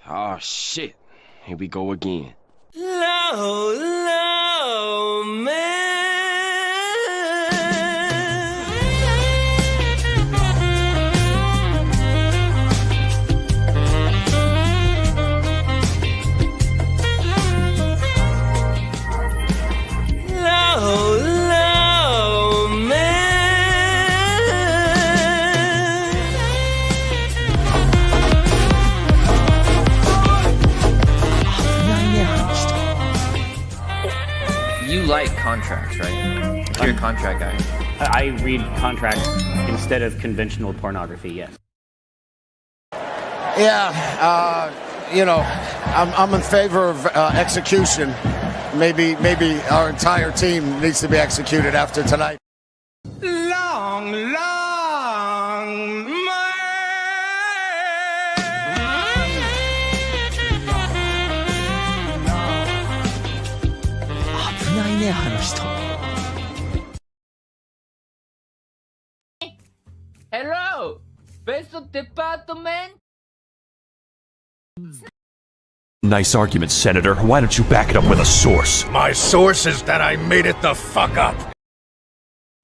Oh shit, here we go again. Low, man. Low, man. You like contracts, right? You're a contract guy. I read contracts instead of conventional pornography, yes. Yeah, you know, I'm in favor of execution. Maybe our entire team needs to be executed after tonight. Long, Hello, Beso Department. Nice argument, Senator. Why don't you back it up with a source? My source is that I made it the fuck up.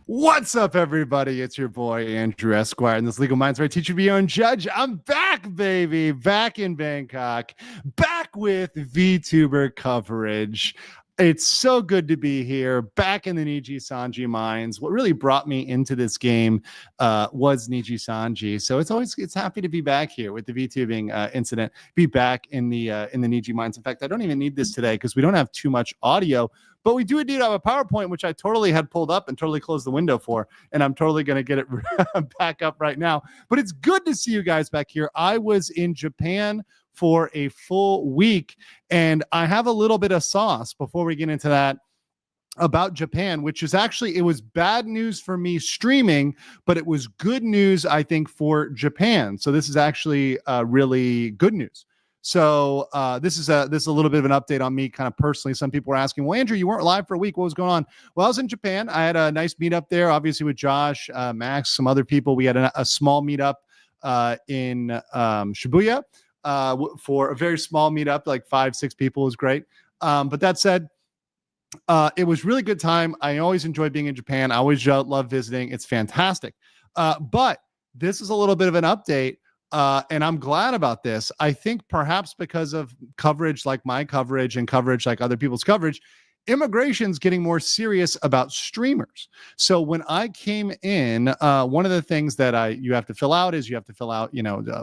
What's up, everybody? It's your boy, Andrew Esquire, in this Legal Minds where I teach you to be your own judge. I'm back, baby. Back in Bangkok. Back with VTuber coverage. It's so good to be here, back in the Niji Sanji mines. What really brought me into this game was Niji Sanji. So it's happy to be back here with the VTubing incident. Be back in the Niji mines. In fact, I don't even need this today because we don't have too much audio. But we do indeed have a PowerPoint, which I totally had pulled up and totally closed the window for. And I'm totally going to get it back up right now. But it's good to see you guys back here. I was in Japan for a full week, and I have a little bit of sauce before we get into that about Japan, which is actually, it was bad news for me streaming, but it was good news, I think, for Japan. So this is actually really good news. So this is a little bit of an update on me kind of personally. Some people were asking, well, Andrew, you weren't live for a week. What was going on? Well, I was in Japan. I had a nice meetup there, obviously with Josh, Max, some other people. We had a small meetup in Shibuya for a very small meetup, like 5-6 people. It was great. But that said, it was really good time. I always enjoy being in Japan. I always love visiting. It's fantastic. But this is a little bit of an update. And I'm glad about this. I think perhaps because of coverage like my coverage and coverage like other people's coverage, immigration's getting more serious about streamers. So when I came in, one of the things that you have to fill out is you have to fill out,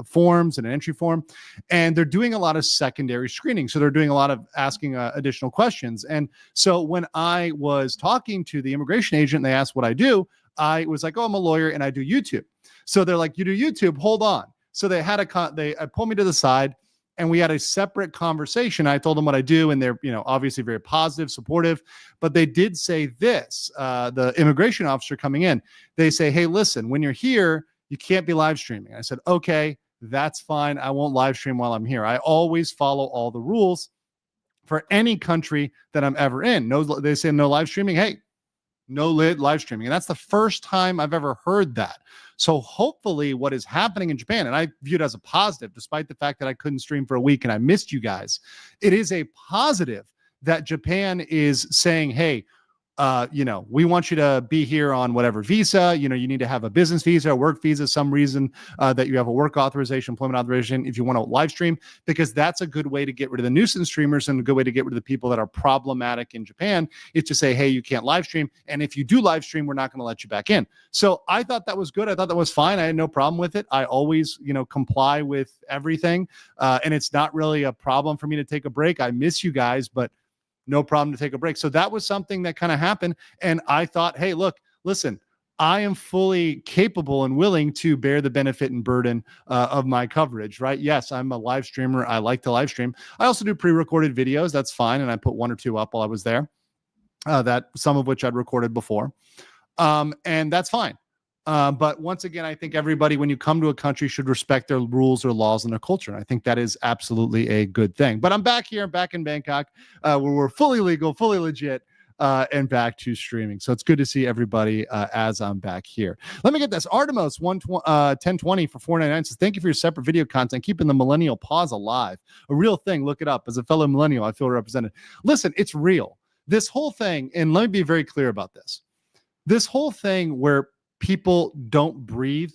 forms and an entry form, and they're doing a lot of secondary screening. So they're doing a lot of asking additional questions. And so when I was talking to the immigration agent, they asked what I do. I was like, oh, I'm a lawyer and I do YouTube. So they're like, you do YouTube? Hold on. So they had they pulled me to the side and we had a separate conversation. I told them what I do, and they're, obviously very positive, supportive, but they did say this, the immigration officer coming in, they say, hey, listen, when you're here, you can't be live streaming. I said, okay, that's fine. I won't live stream while I'm here. I always follow all the rules for any country that I'm ever in. No, they say no live streaming. Hey, no live streaming. And that's the first time I've ever heard that. So hopefully what is happening in Japan, and I view it as a positive, despite the fact that I couldn't stream for a week and I missed you guys, it is a positive that Japan is saying, hey, we want you to be here on whatever visa, you need to have a business visa, a work visa, some reason that you have a work authorization, employment authorization, if you want to live stream, because that's a good way to get rid of the nuisance streamers and a good way to get rid of the people that are problematic in Japan is to say, hey, you can't live stream. And if you do live stream, we're not going to let you back in. So I thought that was good. I thought that was fine. I had no problem with it. I always, comply with everything. And it's not really a problem for me to take a break. I miss you guys, but no problem to take a break. So that was something that kind of happened. And I thought, hey, listen, I am fully capable and willing to bear the benefit and burden of my coverage, right? Yes, I'm a live streamer. I like to live stream. I also do pre-recorded videos. That's fine. And I put 1 or 2 up while I was there, that some of which I'd recorded before. And that's fine. But once again, I think everybody, when you come to a country, should respect their rules, their laws, and their culture. And I think that is absolutely a good thing. But I'm back here, back in Bangkok, where we're fully legal, fully legit. and back to streaming. So it's good to see everybody as I'm back here. Let me get this. Artemis 1020 for $4.99 says, thank you for your separate video content, keeping the millennial pause alive. A real thing. Look it up. As a fellow millennial, I feel represented. Listen, it's real. This whole thing, and let me be very clear about this. This whole thing where people don't breathe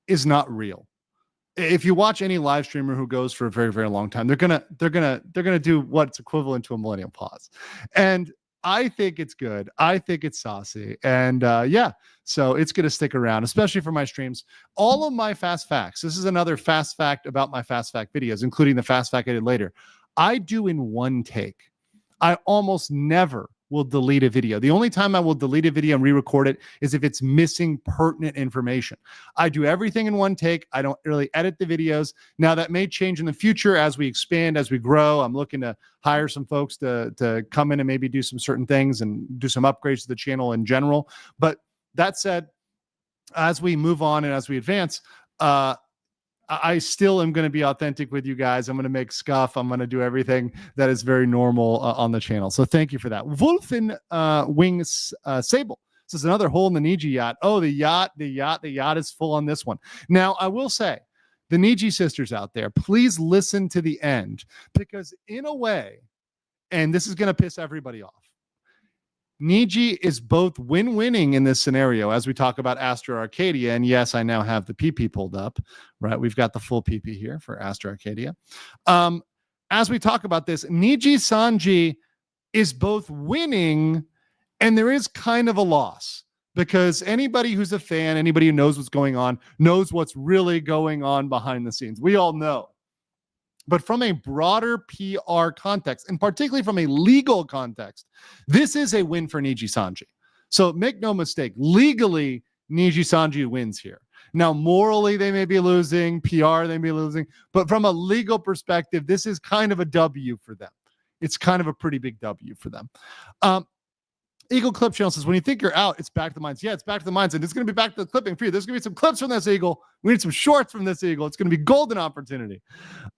is not real. If you watch any live streamer who goes for a very, very long time, they're gonna do what's equivalent to a millennial pause. And I think it's good. I think it's saucy. And yeah, so it's gonna stick around, especially for my streams. All of my fast facts. This is another fast fact about my fast fact videos, including the fast fact I did later. I do in one take. I almost never will delete a video. The only time I will delete a video and re-record it is if it's missing pertinent information. I do everything in one take. I don't really edit the videos. Now that may change in the future as we expand, as we grow. I'm looking to hire some folks to come in and maybe do some certain things and do some upgrades to the channel in general. But that said, as we move on and as we advance, I still am going to be authentic with you guys. I'm going to make scuff. I'm going to do everything that is very normal on the channel. So thank you for that. Wolfen Wings Sable. This is another hole in the Niji yacht. Oh, the yacht is full on this one. Now, I will say, the Niji sisters out there, please listen to the end, because in a way, and this is going to piss everybody off, Niji is both win-winning in this scenario as we talk about Astro Arcadia. And yes, I now have the PP pulled up, right? We've got the full PP here for Astro Arcadia. As we talk about this, Niji Sanji is both winning and there is kind of a loss, because anybody who's a fan, anybody who knows what's going on, knows what's really going on behind the scenes. We all know. But from a broader PR context, and particularly from a legal context, this is a win for Niji Sanji. So make no mistake, legally, Niji Sanji wins here. Now, morally, they may be losing, PR, they may be losing, but from a legal perspective, this is kind of a W for them. It's kind of a pretty big W for them. Eagle Clip Channel says, when you think you're out, it's back to the mines. Yeah, it's back to the mines, and it's going to be back to the clipping for you. There's going to be some clips from this Eagle. We need some shorts from this Eagle. It's going to be golden opportunity.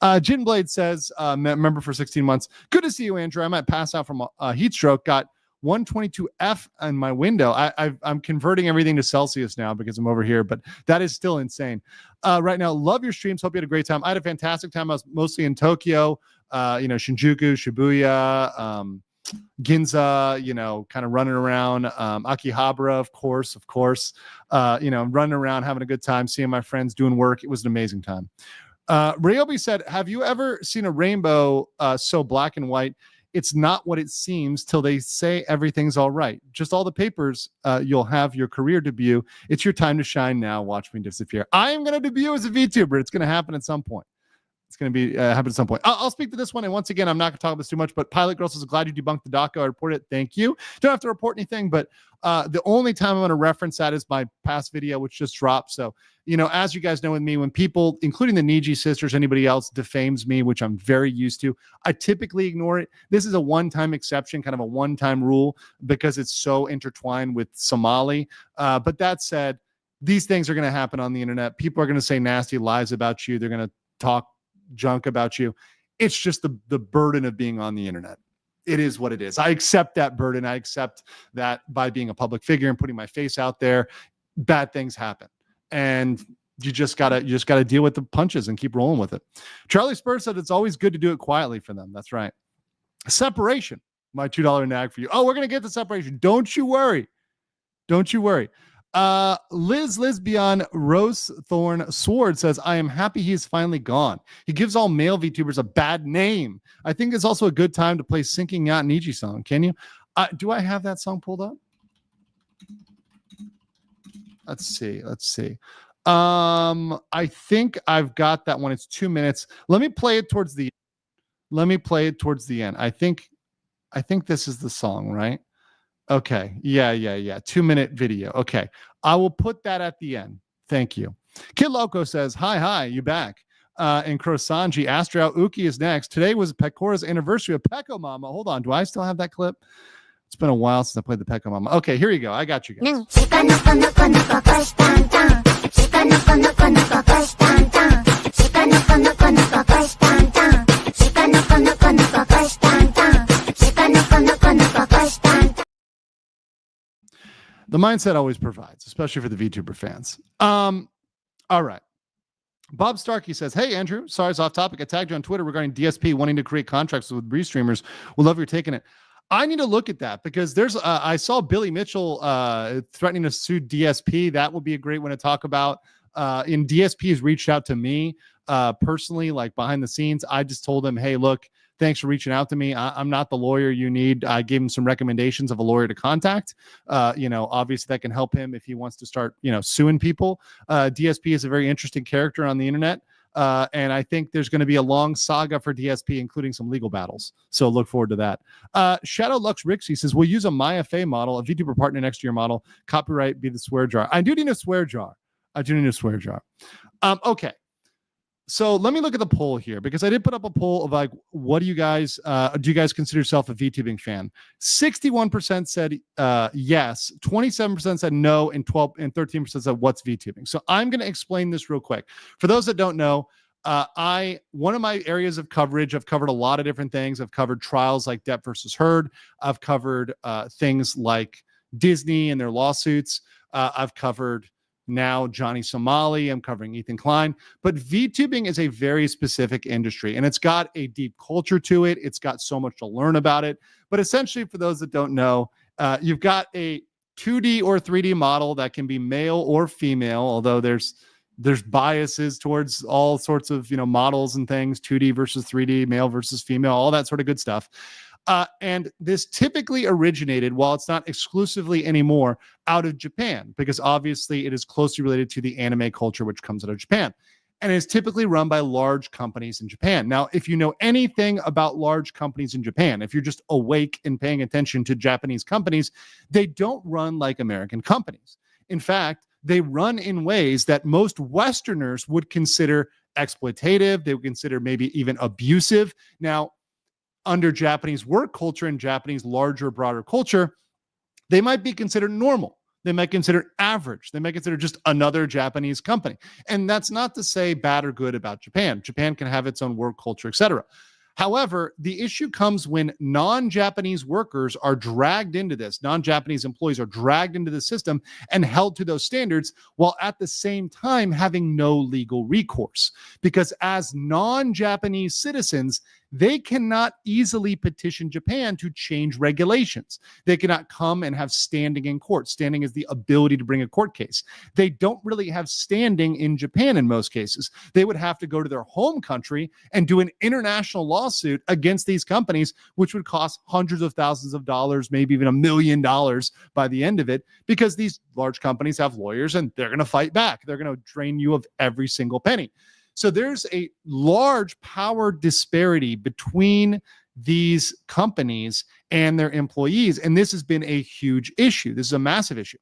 Jinblade says, member for 16 months. Good to see you, Andrew. I might pass out from a heat stroke. Got 122F in my window. I'm converting everything to Celsius now because I'm over here, but that is still insane. Right now, love your streams. Hope you had a great time. I had a fantastic time. I was mostly in Tokyo, Shinjuku, Shibuya, Ginza, kind of running around, Akihabara, of course, running around, having a good time, seeing my friends doing work. It was an amazing time. Ryobi said, have you ever seen a rainbow so black and white? It's not what it seems till they say everything's all right. Just all the papers, you'll have your career debut. It's your time to shine now. Watch me disappear. I am going to debut as a VTuber. It's going to happen at some point. It's going to be happen at some point. I'll speak to this one. And once again, I'm not going to talk about this too much, but Pilot Girl says, glad you debunked the doco. I reported it. Thank you. Don't have to report anything, but the only time I'm going to reference that is my past video, which just dropped. So, as you guys know with me, when people, including the Niji sisters, anybody else defames me, which I'm very used to, I typically ignore it. This is a one-time exception, kind of a one-time rule, because it's so intertwined with Somali. But that said, these things are going to happen on the internet. People are going to say nasty lies about you. They're going to talk junk about you. It's just the burden of being on the internet. It is what it is. I accept that burden. I accept that by being a public figure and putting my face out there, bad things happen. And you just gotta deal with the punches and keep rolling with it. Charlie Spurs said it's always good to do it quietly for them. That's right. Separation, my $2 nag for you. Oh, we're gonna get the separation. Don't you worry. Lesbian Rose Thorn Sword says, I am happy he is finally gone. He gives all male VTubers a bad name. I think it's also a good time to play Sinking Yacht Niji song. Can you? Do I have that song pulled up? Let's see. I think I've got that one. It's 2 minutes. Let me play it towards the end. I think this is the song, right? Okay. Yeah. 2-minute video. Okay. I will put that at the end. Thank you. Kid Loco says, hi, you back. And Krosanji, Astro Uki is next. Today was Pecora's anniversary of Pecco Mama. Hold on. Do I still have that clip? It's been a while since I played the Pecco Mama. Okay, here you go. I got you guys. The mindset always provides, especially for the VTuber fans. All right. Bob Starkey says, hey, Andrew, sorry, it's off topic. I tagged you on Twitter regarding DSP wanting to create contracts with restreamers. We'll love your taking it. I need to look at that because there's I saw Billy Mitchell threatening to sue DSP. That would be a great one to talk about. And DSP has reached out to me personally, like behind the scenes. I just told him, hey, look, thanks for reaching out to me. I'm not the lawyer you need. I gave him some recommendations of a lawyer to contact. Obviously that can help him if he wants to start, suing people. DSP is a very interesting character on the internet. And I think there's going to be a long saga for DSP, including some legal battles. So look forward to that. Shadow Lux Rixie says, we'll use a MyFA model, a VTuber partner next year model. Copyright be the swear jar. I do need a swear jar. Okay. So let me look at the poll here because I did put up a poll of like, what do you guys consider yourself a VTubing fan? 61% said yes, 27% said no, and 13% said what's VTubing. So I'm going to explain this real quick. For those that don't know, one of my areas of coverage, I've covered a lot of different things. I've covered trials like Depp versus Heard. I've covered things like Disney and their lawsuits. I've covered now Johnny Somali. I'm covering Ethan Klein. But VTubing is a very specific industry, and it's got a deep culture to it. It's got so much to learn about it. But essentially, for those that don't know, you've got a 2D or 3D model that can be male or female, although there's biases towards all sorts of models and things, 2D versus 3D, male versus female, all that sort of good stuff. And this typically originated, while it's not exclusively anymore, out of Japan, because obviously it is closely related to the anime culture, which comes out of Japan. And is typically run by large companies in Japan. Now, if you know anything about large companies in Japan, if you're just awake and paying attention to Japanese companies, they don't run like American companies. In fact, they run in ways that most Westerners would consider exploitative. They would consider maybe even abusive. Now, under Japanese work culture and Japanese larger, broader culture, they might be considered normal. They might consider average. They might consider just another Japanese company. And that's not to say bad or good about Japan. Japan can have its own work culture, etc. However, the issue comes when non-Japanese workers are dragged into this. Non-Japanese employees are dragged into the system and held to those standards while at the same time having no legal recourse. Because as non-Japanese citizens, they cannot easily petition Japan to change regulations. They cannot come and have standing in court. Standing is the ability to bring a court case. They don't really have standing in Japan in most cases. They would have to go to their home country and do an international lawsuit against these companies, which would cost hundreds of thousands of dollars, maybe even $1 million by the end of it, because these large companies have lawyers and they're going to fight back. They're going to drain you of every single penny. So there's a large power disparity between these companies and their employees. And this has been a huge issue. This is a massive issue.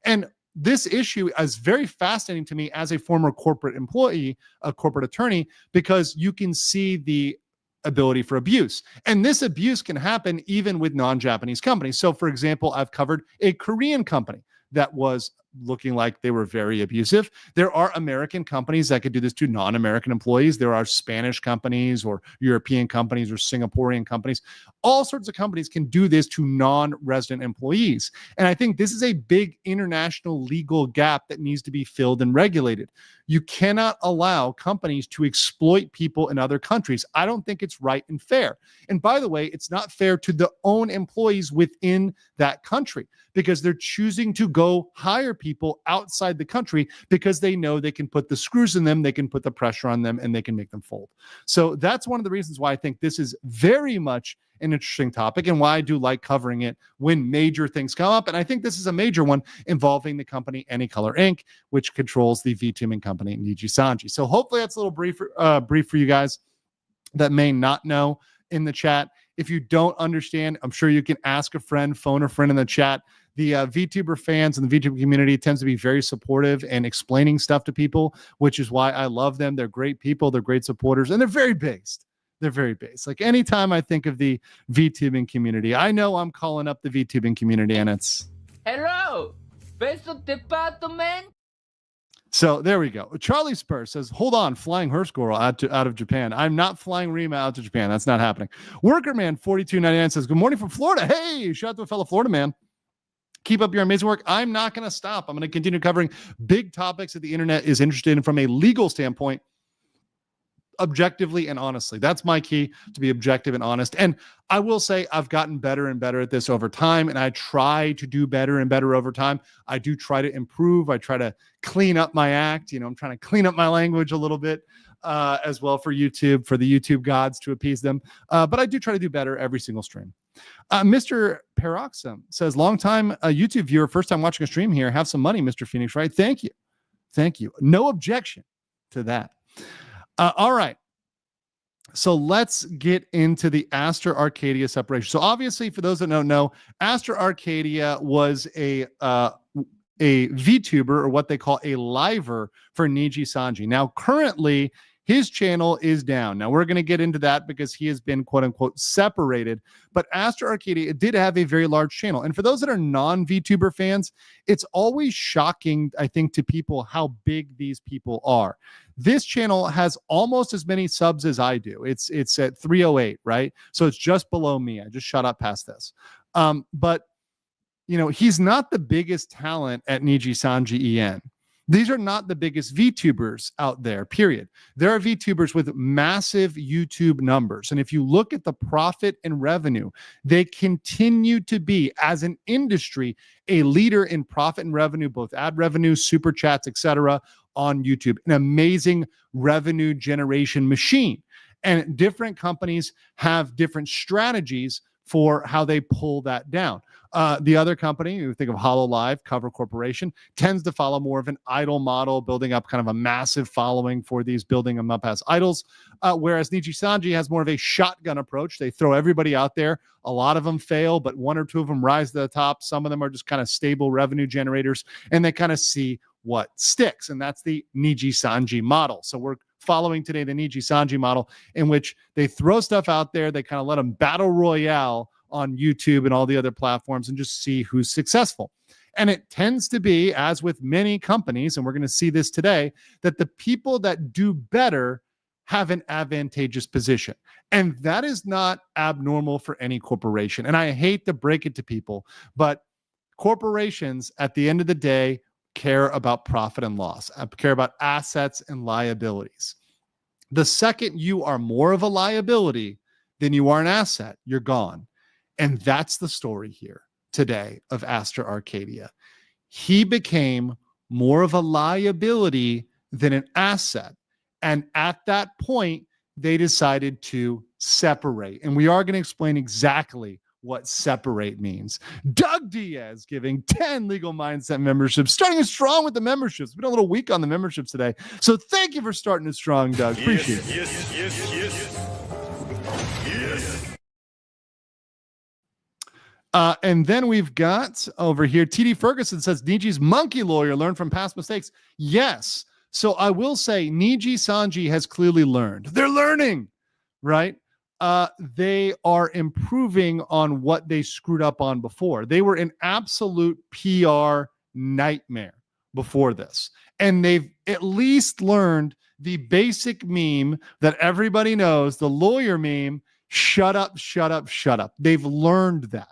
And this issue is very fascinating to me as a former corporate employee, a corporate attorney, because you can see the ability for abuse. And this abuse can happen even with non-Japanese companies. So for example, I've covered a Korean company that was looking like they were very abusive. There are American companies that could do this to non-American employees. There are Spanish companies or European companies or Singaporean companies. All sorts of companies can do this to non-resident employees. And I think this is a big international legal gap that needs to be filled and regulated. You cannot allow companies to exploit people in other countries. I don't think it's right and fair. And by the way, it's not fair to the own employees within that country because they're choosing to go hire people outside the country because they know they can put the screws in them, they can put the pressure on them, and they can make them fold. So that's one of the reasons why I think this is very much an interesting topic and why I do like covering it when major things come up. And I think this is a major one involving the company Anycolor Inc., which controls the VTubing company Niji Sanji. So hopefully that's a little brief for you guys that may not know in the chat. If you don't understand, I'm sure you can ask a friend, phone a friend in the chat. The VTuber fans and the VTuber community tends to be very supportive and explaining stuff to people, which is why I love them. They're great people. They're great supporters, and they're very based. They're very based. Like anytime I think of the VTubing community, I know I'm calling up the VTubing community, and it's Hello, beso department. So there we go. Charlie Spur says, hold on, flying her squirrel out of Japan. I'm not flying Rima out to Japan. That's not happening. Workerman 4299 says, good morning from Florida. Hey, shout out to a fellow Florida man. Keep up your amazing work. I'm not going to stop. I'm going to continue covering big topics that the internet is interested in from a legal standpoint, objectively and honestly. That's my key, to be objective and honest. And I will say I've gotten better and better at this over time, and I try to do better and better over time. I do try to improve. I try to clean up my act. I'm trying to clean up my language a little bit as well for YouTube, for the YouTube gods, to appease them. But I do try to do better every single stream. Mr. Paroxysm says, long time YouTube viewer, first time watching a stream here. Have some money, Mr. Phoenix, right? Thank you. Thank you. No objection to that. All right. So let's get into the Astro Arcadia separation. So obviously, for those that don't know, Astro Arcadia was a VTuber, or what they call a liver, for Niji Sanji. Now, currently, his channel is down. Now, we're going to get into that because he has been, quote unquote, separated. But Astro Arcadia did have a very large channel. And for those that are non-VTuber fans, it's always shocking, I think, to people how big these people are. This channel has almost as many subs as I do. It's at 308, right? So it's just below me. I just shot up past this. But, he's not the biggest talent at Niji Sanji EN. These are not the biggest VTubers out there, period. There are VTubers with massive YouTube numbers. And if you look at the profit and revenue, they continue to be, as an industry, a leader in profit and revenue, both ad revenue, super chats, etc., on YouTube. An amazing revenue generation machine. And different companies have different strategies for how they pull that down. The other company, you think of HoloLive, Cover Corporation, tends to follow more of an idol model, building up kind of a massive following for these, building them up as idols. Whereas Niji Sanji has more of a shotgun approach. They throw everybody out there. A lot of them fail, but one or two of them rise to the top. Some of them are just kind of stable revenue generators, and they kind of see what sticks. And that's the Niji Sanji model. So we're following today the Niji Sanji model, in which they throw stuff out there. They kind of let them battle royale on YouTube and all the other platforms and just see who's successful. And it tends to be, as with many companies, and we're going to see this today, that the people that do better have an advantageous position. And that is not abnormal for any corporation. And I hate to break it to people, but corporations, at the end of the day, care about profit and loss, care about assets and liabilities. The second you are more of a liability than you are an asset, you're gone. And that's the story here today of Astro Arcadia. He became more of a liability than an asset. And at that point, they decided to separate. And we are going to explain exactly what separate means. Doug Diaz giving 10 Legal Mindset memberships, starting us strong with the memberships. We've been a little weak on the memberships today. So thank you for starting us strong, Doug. Appreciate it. Yes. And then we've got over here, TD Ferguson says, Niji's monkey lawyer learned from past mistakes. Yes. So I will say Niji Sanji has clearly learned. They're learning, right? They are improving on what they screwed up on before. They were an absolute PR nightmare before this. And they've at least learned the basic meme that everybody knows, the lawyer meme, shut up, shut up, shut up. They've learned that.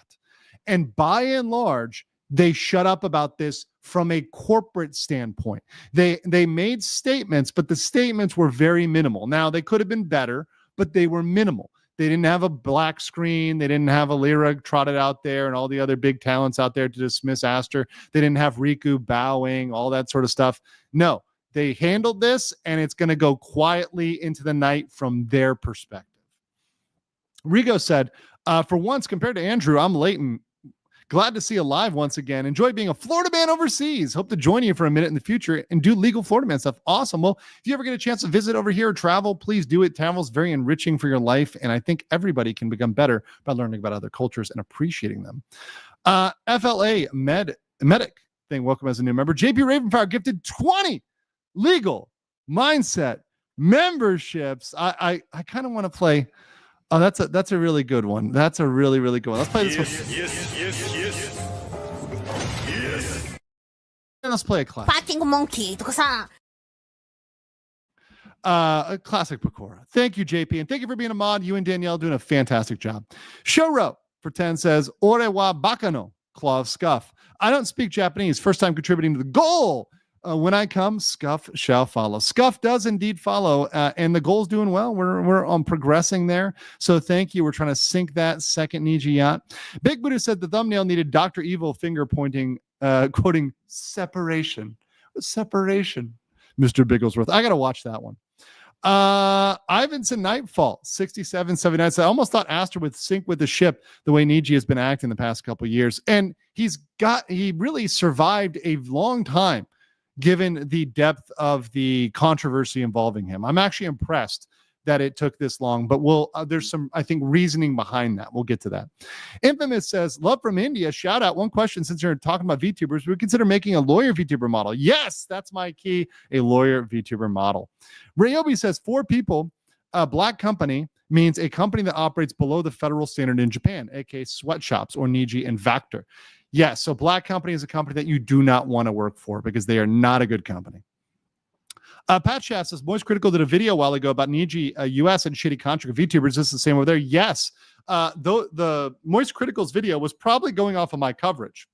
And by and large, they shut up about this from a corporate standpoint. They made statements, but the statements were very minimal. Now, they could have been better, but they were minimal. They didn't have a black screen. They didn't have a Lyra trotted out there and all the other big talents out there to dismiss Aster. They didn't have Riku bowing, all that sort of stuff. No, they handled this, and it's going to go quietly into the night from their perspective. Rigo said, for once, compared to Andrew, I'm late and glad to see you live once again. Enjoy being a Florida man overseas. Hope to join you for a minute in the future and do legal Florida man stuff. Awesome. Well, if you ever get a chance to visit over here or travel, please do it. Travel is very enriching for your life. And I think everybody can become better by learning about other cultures and appreciating them. FLA Medic thing. Welcome as a new member. JP Ravenfire gifted 20 legal mindset memberships. I kind of want to play. Oh, that's a really good one. That's a really, really good one. Let's play this one. Yes. And let's play a classic. Fighting monkey とかさ。 A classic Pecora. Thank you, JP. And thank you for being a mod. You and Danielle doing a fantastic job. Showro for 10 says, Ore wa baka no claw of scuff. I don't speak Japanese. First time contributing to the goal. When I come, Scuff shall follow. Scuff does indeed follow, and the goal's doing well. We're on progressing there. So thank you. We're trying to sink that second Niji yacht. Big Buddha said the thumbnail needed Dr. Evil finger pointing, quoting separation. Separation. Mr. Bigglesworth. I got to watch that one. Ivanson Nightfall 6779 said, I almost thought Aster would sync with the ship the way Niji has been acting the past couple of years. And he really survived a long time given the depth of the controversy involving him. I'm actually impressed that it took this long, but there's some, I think, reasoning behind that. We'll get to that. Infamous says, love from India. Shout out. One question, since you're talking about VTubers, we consider making a lawyer VTuber model. Yes, that's my key, a lawyer VTuber model. Ryobi says, 4 people, a black company means a company that operates below the federal standard in Japan, aka sweatshops or Niji and Vector. Yes, so black company is a company that you do not want to work for because they are not a good company. Pat Shaft says, Moist Critical did a video a while ago about Niji US and shitty contract VTubers. Is this the same over there? Yes. The Moist Critical's video was probably going off of my coverage.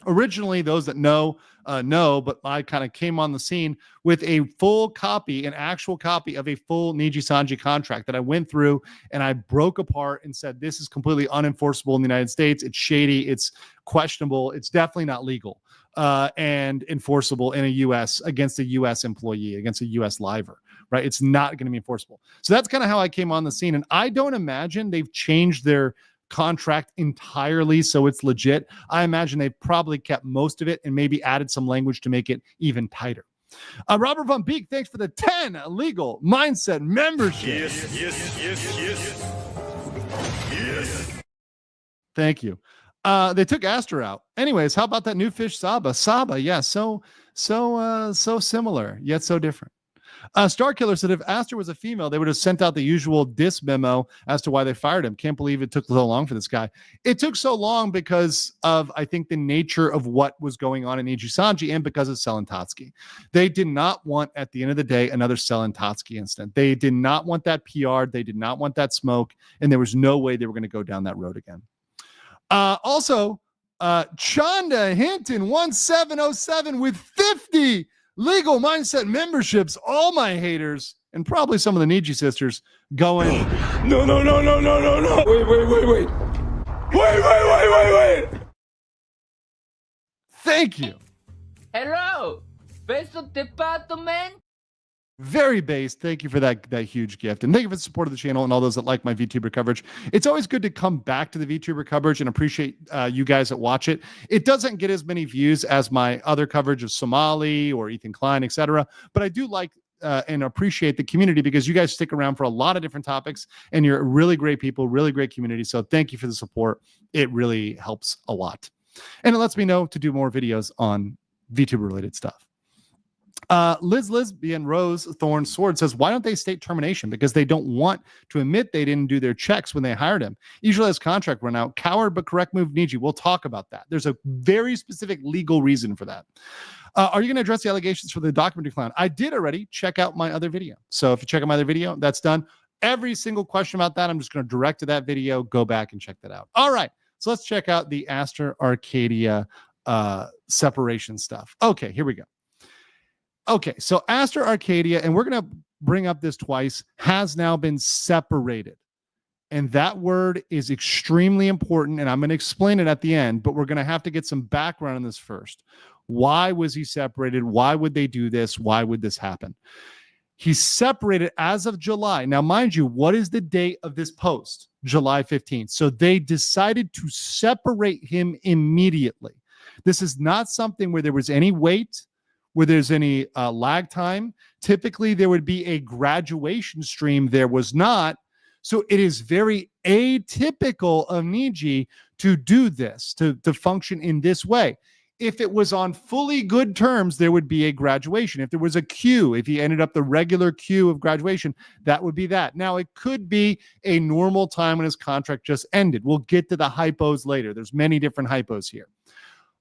Originally, those that know, but I kind of came on the scene with a full copy, an actual copy of a full Niji Sanji contract that I went through and I broke apart and said, this is completely unenforceable in the United States. It's shady. It's questionable. It's definitely not legal and enforceable in a U.S. against a U.S. employee, against a U.S. liver, right? It's not going to be enforceable. So that's kind of how I came on the scene. And I don't imagine they've changed their contract entirely so it's legit. I imagine they've probably kept most of it and maybe added some language to make it even tighter. Robert Von Beek, thanks for the 10 legal mindset membership. Yes. Thank you. They took Aster out. Anyways, how about that new fish Saba? Saba, yeah, so similar, yet so different. Starkiller said if Aster was a female, they would have sent out the usual diss memo as to why they fired him. Can't believe it took so long for this guy. It took so long because of, I think, the nature of what was going on in Niji Sanji and because of Selentotsky. They did not want, at the end of the day, another Selentotsky incident. They did not want that PR. They did not want that smoke, and there was no way they were going to go down that road again. Also, Chanda Hinton 1707 with 50 legal mindset memberships. All my haters and probably some of the Niji sisters going, no. Wait. Thank you. Hello, beso department. Very based. Thank you for that huge gift. And thank you for the support of the channel and all those that like my VTuber coverage. It's always good to come back to the VTuber coverage and appreciate you guys that watch it. It doesn't get as many views as my other coverage of Somali or Ethan Klein, etc. But I do like and appreciate the community because you guys stick around for a lot of different topics and you're really great people, really great community. So thank you for the support. It really helps a lot. And it lets me know to do more videos on VTuber related stuff. Liz Lisbian Rose Thorn Sword says, why don't they state termination? Because they don't want to admit they didn't do their checks when they hired him. Usually his contract run out. Coward, but correct move, Niji. We'll talk about that. There's a very specific legal reason for that. Are you going to address the allegations for the documentary clown? I did already. Check out my other video. So if you check out my other video, that's done. Every single question about that, I'm just going to direct to that video. Go back and check that out. All right. So let's check out the Astro Arcadia separation stuff. Okay, here we go. Okay, so Astro Arcadia, and we're going to bring up this twice, has now been separated. And that word is extremely important, and I'm going to explain it at the end, but we're going to have to get some background on this first. Why was he separated? Why would they do this? Why would this happen? He's separated as of July. Now, mind you, what is the date of this post? July 15th. So they decided to separate him immediately. This is not something where there was any wait, where there's any lag time. Typically, there would be a graduation stream. There was not. So it is very atypical of Niji to do this, to function in this way. If it was on fully good terms, there would be a graduation. If there was a queue, if he ended up the regular queue of graduation, that would be that. Now, it could be a normal time when his contract just ended. We'll get to the hypos later. There's many different hypos here.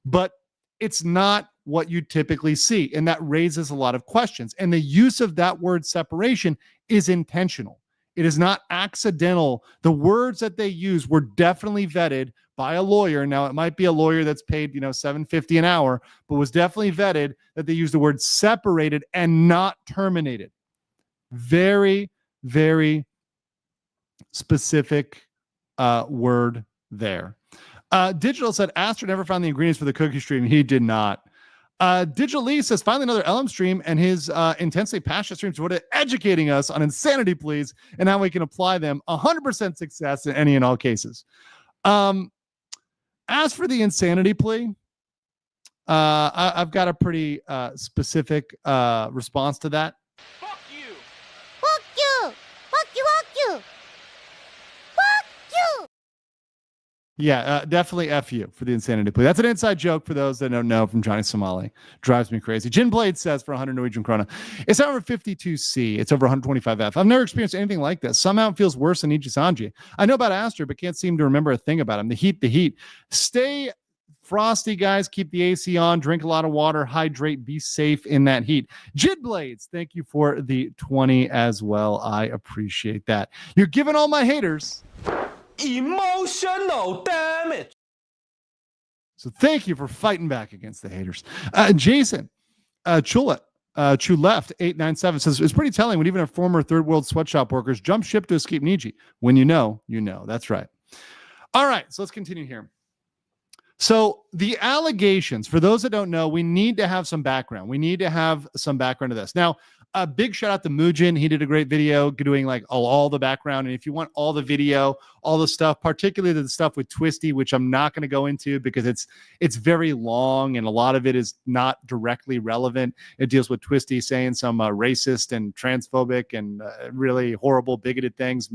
But it's not what you typically see, and that raises a lot of questions. And the use of that word separation is intentional. It is not accidental. The words that they use were definitely vetted by a lawyer. Now, it might be a lawyer that's paid, $7.50 an hour, but was definitely vetted that they used the word separated and not terminated. Very, very specific word there. Digital said Aster never found the ingredients for the cookie stream. He did not. Digital Lee says finally another LM stream, and his intensely passionate streams devoted to educating us on insanity pleas and how we can apply them. 100% success in any and all cases. As for the insanity plea, I've got a pretty specific response to that. Fuck you! Fuck you! Fuck you! Fuck you! Fuck you! Yeah, definitely F you for the insanity plea. That's an inside joke for those that don't know from Johnny Somali. Drives me crazy. Jin Blade says for 100 Norwegian krona, it's over 52C. It's over 125 F. I've never experienced anything like this. Somehow it feels worse than Niji Sanji. I know about Aster, but can't seem to remember a thing about him. The heat. Stay frosty, guys. Keep the AC on. Drink a lot of water. Hydrate. Be safe in that heat. Jid Blades, thank you for the 20 as well. I appreciate that. You're giving all my haters Emotional damage. So thank you for fighting back against the haters. Jason Chulette 897 says it's pretty telling when even our former third world sweatshop workers jump ship to escape Niji. When you know, you know. That's right. All right, so let's continue here. So the allegations, for those that don't know, we need to have some background. We need to have some background to this. Now, a big shout out to Mujin. He did a great video doing like all the background. And if you want all the video, all the stuff, particularly the stuff with Twisty, which I'm not going to go into because it's very long and a lot of it is not directly relevant. It deals with Twisty saying some racist and transphobic and really horrible, bigoted things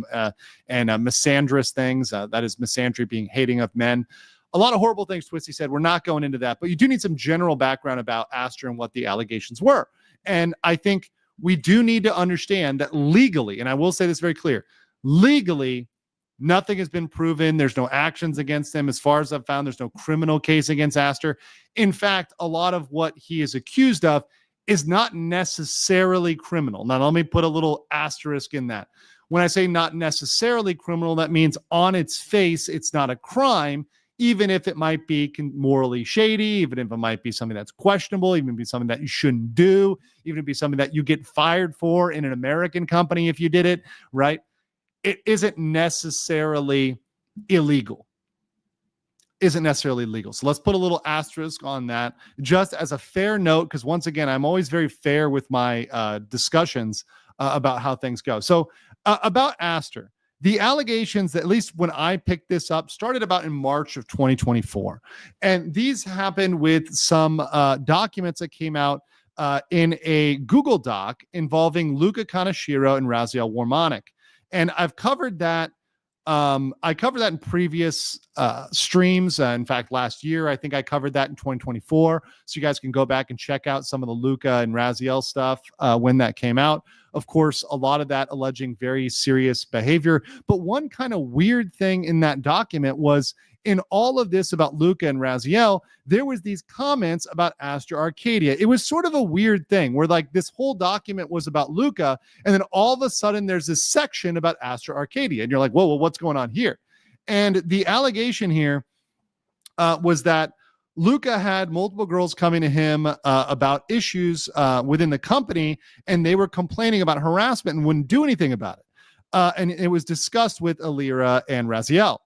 and misandrous things. That is misandry being hating of men. A lot of horrible things Twisty said. We're not going into that, but you do need some general background about Aster and what the allegations were. And I think we do need to understand that legally, and I will say this very clear, legally, nothing has been proven. There's no actions against him. As far as I've found, there's no criminal case against Aster. In fact, a lot of what he is accused of is not necessarily criminal. Now, let me put a little asterisk in that. When I say not necessarily criminal, that means on its face, it's not a crime, even if it might be morally shady, even if it might be something that's questionable, even if it be something that you shouldn't do, even if it be something that you get fired for in an American company if you did it, right? It isn't necessarily illegal. Isn't necessarily legal. So let's put a little asterisk on that just as a fair note, because once again, I'm always very fair with my discussions about how things go. So about Aster. The allegations, at least when I picked this up, started about in March of 2024. And these happened with some documents that came out in a Google Doc involving Luca Kaneshiro and Raziel Warmonic. And I've covered that. I covered that in previous streams. In fact, last year, I think I covered that in 2024. So you guys can go back and check out some of the Luca and Raziel stuff when that came out. Of course, a lot of that alleging very serious behavior. But one kind of weird thing in that document was in all of this about Luca and Raziel, there was these comments about Astro Arcadia. It was sort of a weird thing where like this whole document was about Luca, and then all of a sudden there's this section about Astro Arcadia. And you're like, whoa, well, what's going on here? And the allegation here was that Luca had multiple girls coming to him about issues within the company, and they were complaining about harassment and wouldn't do anything about it. And it was discussed with Alira and Raziel.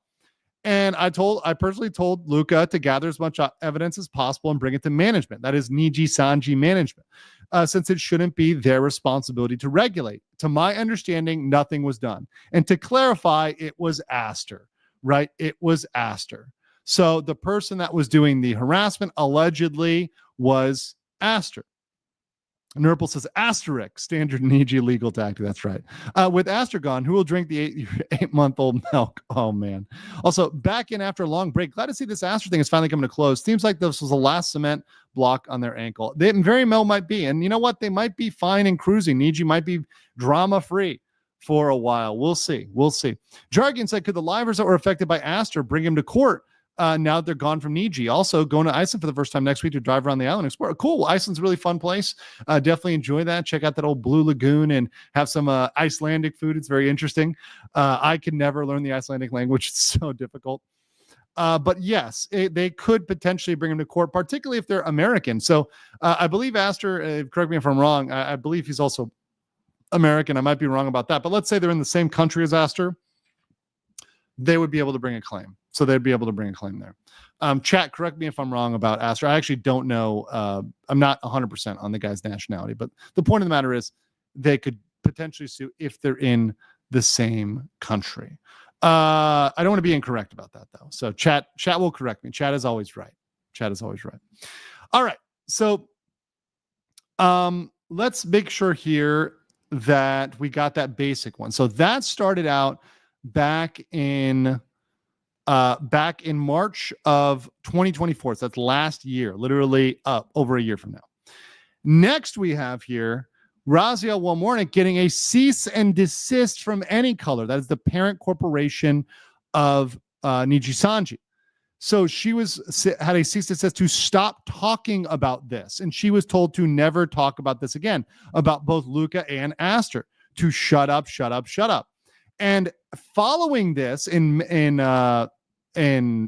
And I personally told Luca to gather as much evidence as possible and bring it to management. That is Niji Sanji management, since it shouldn't be their responsibility to regulate. To my understanding, nothing was done. And to clarify, it was Aster, right? It was Aster. So the person that was doing the harassment allegedly was Aster. Nurple says asterisk, standard Niji legal tactic. That's right. With Aster gone, who will drink the 8-month-old milk? Oh, man. Also, back in after a long break. Glad to see this Aster thing is finally coming to close. Seems like this was the last cement block on their ankle. They very well might be. And you know what? They might be fine and cruising. Niji might be drama-free for a while. We'll see. We'll see. Jargon said, could the livers that were affected by Aster bring him to court? now that they're gone from Niji. Also, going to Iceland for the first time next week to drive around the island and explore. Cool. Iceland's a really fun place. Definitely enjoy that. Check out that old Blue Lagoon and have some Icelandic food. It's very interesting. I could never learn the Icelandic language. It's so difficult. But yes, they could potentially bring him to court, particularly if they're American. So I believe Aster, correct me if I'm wrong, I believe he's also American. I might be wrong about that. But let's say they're in the same country as Aster. They would be able to bring a claim. So they'd be able to bring a claim there. Chat, correct me if I'm wrong about Aster. I actually don't know. I'm not 100% on the guy's nationality. But the point of the matter is they could potentially sue if they're in the same country. I don't want to be incorrect about that, though. So chat will correct me. Chat is always right. All right. So let's make sure here that we got that basic one. So that started out back in March of 2024. So that's last year, literally over a year from now. Next, we have here Raziel Walmornik getting a cease and desist from Any Color. That is the parent corporation of Niji Sanji. So she had a cease and desist to stop talking about this. And she was told to never talk about this again, about both Luca and Aster, to shut up. And following this in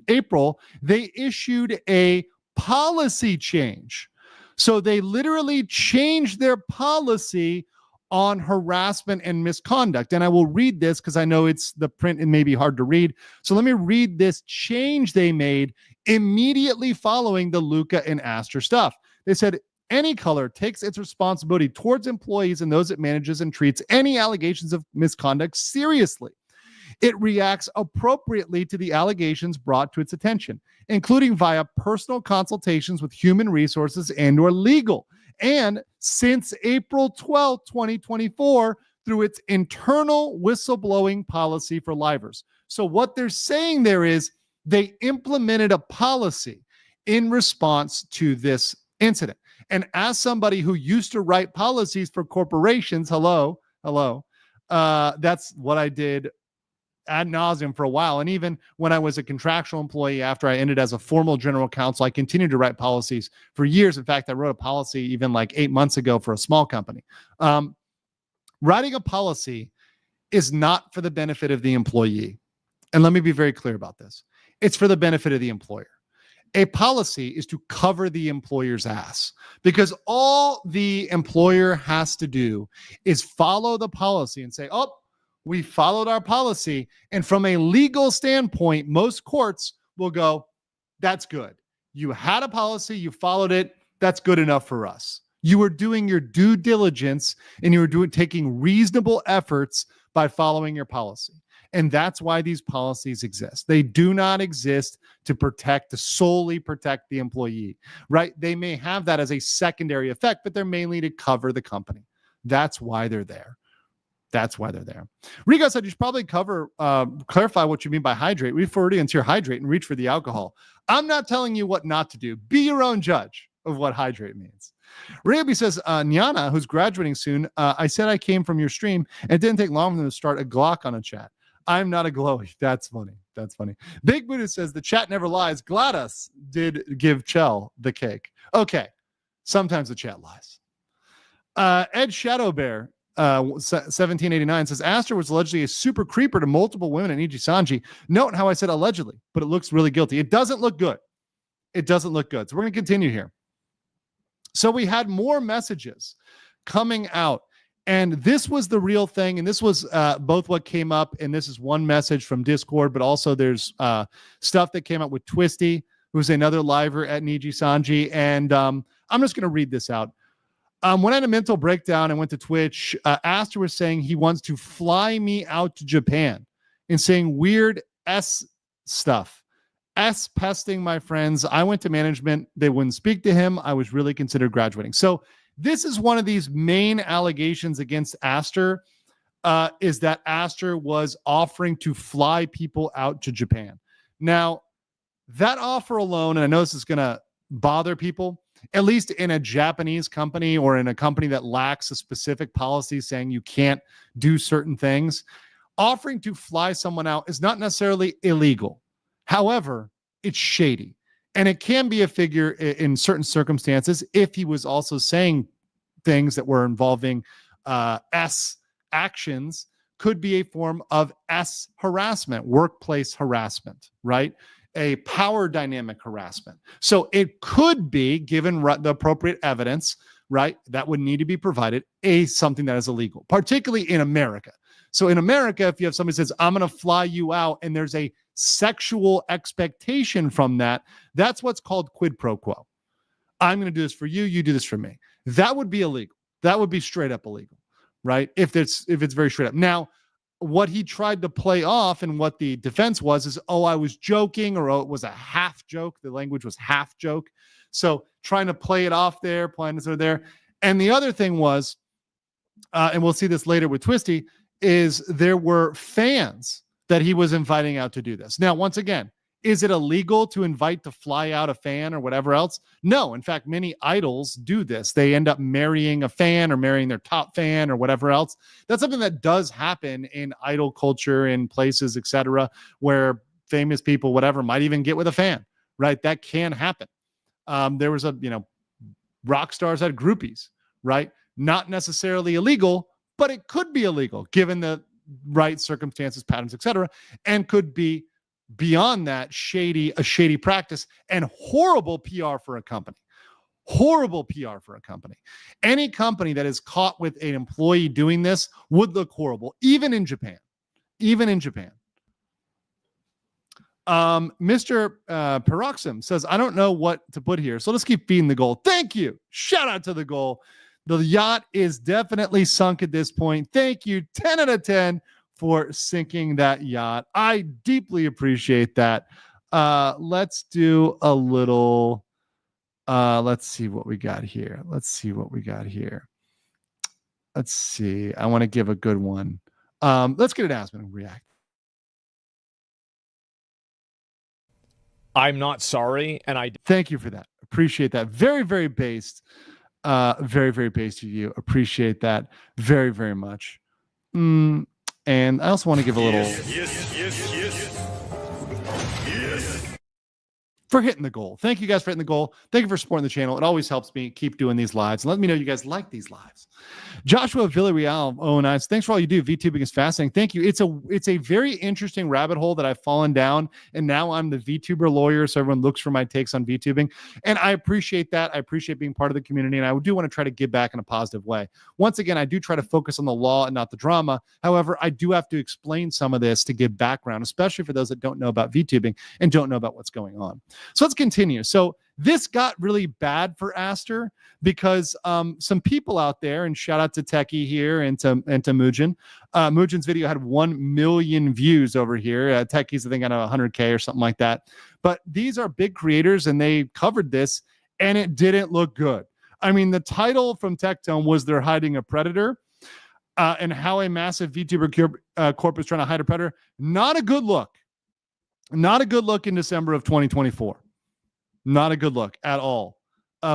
April, they issued a policy change. So they literally changed their policy on harassment and misconduct. And I will read this because I know it's the print and may be hard to read. So let me read this change they made immediately following the Luca and Aster stuff. They said, Any Color takes its responsibility towards employees and those it manages and treats any allegations of misconduct seriously. It reacts appropriately to the allegations brought to its attention, including via personal consultations with human resources and/or legal. And since April 12, 2024, through its internal whistleblowing policy for livers. So what they're saying there is they implemented a policy in response to this incident. And as somebody who used to write policies for corporations, that's what I did ad nauseum for a while. And even when I was a contractual employee, after I ended as a formal general counsel, I continued to write policies for years. In fact, I wrote a policy even like 8 months ago for a small company. Writing a policy is not for the benefit of the employee. And let me be very clear about this. It's for the benefit of the employer. A policy is to cover the employer's ass, because all the employer has to do is follow the policy and say, oh, we followed our policy. And from a legal standpoint, most courts will go, that's good. You had a policy, you followed it. That's good enough for us. You were doing your due diligence and you were taking reasonable efforts by following your policy. And that's why these policies exist. They do not exist to solely protect the employee, right? They may have that as a secondary effect, but they're mainly to cover the company. That's why they're there. Rigo said you should probably clarify what you mean by hydrate. Read Freudians here, hydrate and reach for the alcohol. I'm not telling you what not to do. Be your own judge of what hydrate means. Ryobi says, Nyana, who's graduating soon, I said I came from your stream and it didn't take long for them to start a Glock on a chat. I'm not a glowy. That's funny. Big Buddha says the chat never lies. GLaDOS did give Chell the cake. Okay. Sometimes the chat lies. Ed Shadowbear 1789 says Aster was allegedly a super creeper to multiple women at Niji Sanji. Note how I said allegedly, but it looks really guilty. It doesn't look good. So we're going to continue here. So we had more messages coming out, and this was the real thing. And this was both what came up, and this is one message from Discord, but also there's stuff that came out with Twisty, who's another liver at Niji Sanji. And I'm just going to read this out. When I had a mental breakdown and went to Twitch, Aster was saying he wants to fly me out to Japan and saying weird S stuff. S pesting my friends. I went to management. They wouldn't speak to him. I was really considered graduating. So this is one of these main allegations against Aster, is that Aster was offering to fly people out to Japan. Now, that offer alone, and I know this is going to bother people, at least in a Japanese company or in a company that lacks a specific policy saying you can't do certain things, offering to fly someone out is not necessarily illegal. However, it's shady. And it can be a figure in certain circumstances if he was also saying things that were involving S actions, could be a form of S harassment, workplace harassment, right? A power dynamic harassment. So it could be, given the appropriate evidence, right, that would need to be provided, something that is illegal, particularly in America. So in America, if you have somebody who says, I'm going to fly you out, and there's a sexual expectation from that, that's what's called quid pro quo. I'm going to do this for you, you do this for me. That would be illegal. That would be straight up illegal, right? If it's very straight up. Now, what he tried to play off and what the defense was is, oh, I was joking, or oh, it was a half joke. The language was half joke. So trying to play it off there, playing it there. And the other thing was, and we'll see this later with Twisty, is there were fans that he was inviting out to do this. Now, once again, is it illegal to invite to fly out a fan or whatever else? No. In fact, many idols do this. They end up marrying a fan or marrying their top fan or whatever else. That's something that does happen in idol culture, in places, etc., where famous people, whatever, might even get with a fan, right? That can happen. There was rock stars had groupies, right? Not necessarily illegal, but it could be illegal given the right circumstances, patterns, etc., and could be beyond that a shady practice and horrible PR for a company. Horrible PR for a company. Any company that is caught with an employee doing this would look horrible, even in Japan. Even in Japan. Mr. Peroxim says, I don't know what to put here, so let's keep feeding the goal. Thank you. Shout out to the goal. The yacht is definitely sunk at this point. Thank you. 10 out of 10 for sinking that yacht. I deeply appreciate that. Let's do a little, let's see what we got here. Let's see. I want to give a good one. Let's get an Aspen and react. I'm not sorry, and I thank you for that. Appreciate that. Very, very based. Very, very based of you. Appreciate that very, very much. And I also want to give a little for hitting the goal. Thank you guys for hitting the goal. Thank you for supporting the channel. It always helps me keep doing these lives. And let me know you guys like these lives. Joshua Villarreal, oh nice. Thanks for all you do. VTubing is fascinating. Thank you. It's a very interesting rabbit hole that I've fallen down. And now I'm the VTuber lawyer. So everyone looks for my takes on VTubing. And I appreciate that. I appreciate being part of the community. And I do want to try to give back in a positive way. Once again, I do try to focus on the law and not the drama. However, I do have to explain some of this to give background, especially for those that don't know about VTubing and don't know about what's going on. So let's continue. So this got really bad for Aster because some people out there, and shout out to Techie here and to Mugen. Mugen's video had 1 million views over here. Techie's, I think, at 100K or something like that. But these are big creators, and they covered this, and it didn't look good. I mean, the title from Tectone was "They're Hiding a Predator," and how a massive VTuber corp is trying to hide a predator. Not a good look. Not a good look in December of 2024. Not a good look at all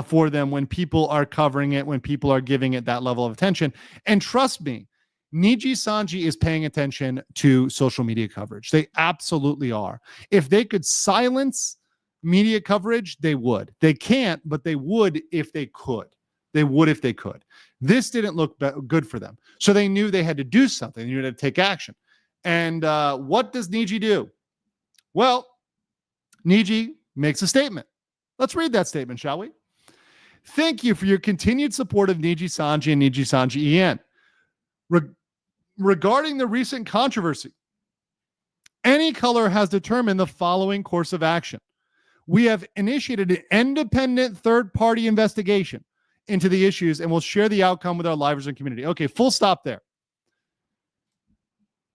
for them when people are covering it, when people are giving it that level of attention. And trust me, Niji Sanji is paying attention to social media coverage. They absolutely are. If they could silence media coverage, they would. They can't, but they would if they could. They would if they could. This didn't look good for them. So they knew they had to do something. They knew they had to take action. And what does Niji do? Well, Niji makes a statement. Let's read that statement, shall we? Thank you for your continued support of Niji Sanji and Niji Sanji EN. Regarding the recent controversy, Any Color has determined the following course of action. We have initiated an independent third-party investigation into the issues and will share the outcome with our livers and community. Okay, full stop there.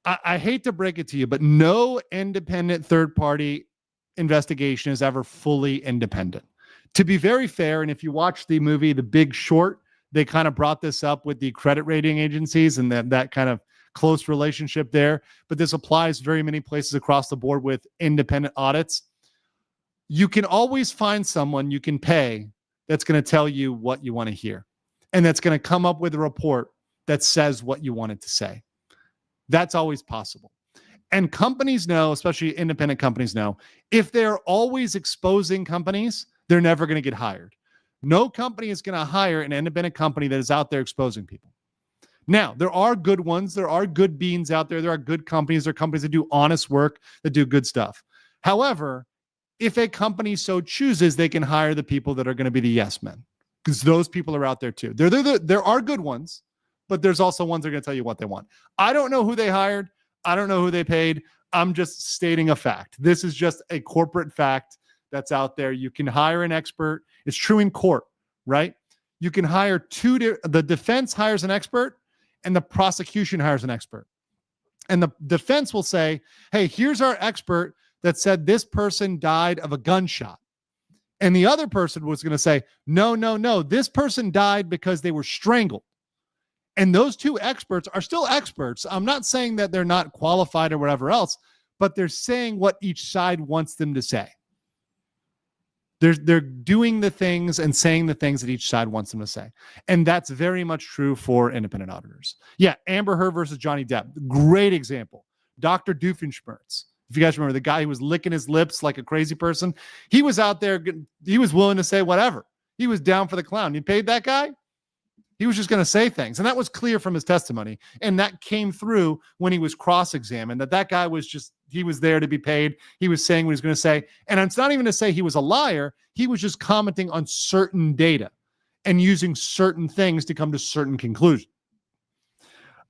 I hate to break it to you, but no independent third-party investigation is ever fully independent. To be very fair, and if you watch the movie The Big Short, they kind of brought this up with the credit rating agencies and that kind of close relationship there. But this applies very many places across the board with independent audits. You can always find someone you can pay that's going to tell you what you want to hear. And that's going to come up with a report that says what you want it to say. That's always possible. And companies know, especially independent companies know, if they're always exposing companies, they're never going to get hired. No company is going to hire an independent company that is out there exposing people. Now, there are good ones. There are good beans out there. There are good companies. There are companies that do honest work, that do good stuff. However, if a company so chooses, they can hire the people that are going to be the yes men, because those people are out there too. There are good ones, but there's also ones that are going to tell you what they want. I don't know who they hired. I don't know who they paid. I'm just stating a fact. This is just a corporate fact that's out there. You can hire an expert. It's true in court, right? You can hire the defense hires an expert and the prosecution hires an expert. And the defense will say, hey, here's our expert that said this person died of a gunshot. And the other person was going to say, no, this person died because they were strangled. And those two experts are still experts. I'm not saying that they're not qualified or whatever else, but they're saying what each side wants them to say. They're doing the things and saying the things that each side wants them to say. And that's very much true for independent auditors. Yeah, Amber Heard versus Johnny Depp. Great example. Dr. Doofenshmirtz. If you guys remember, the guy who was licking his lips like a crazy person, he was out there. He was willing to say whatever. He was down for the clown. You paid that guy? He was just going to say things. And that was clear from his testimony. And that came through when he was cross-examined, that guy was just, he was there to be paid. He was saying what he was going to say. And it's not even to say he was a liar. He was just commenting on certain data and using certain things to come to certain conclusions.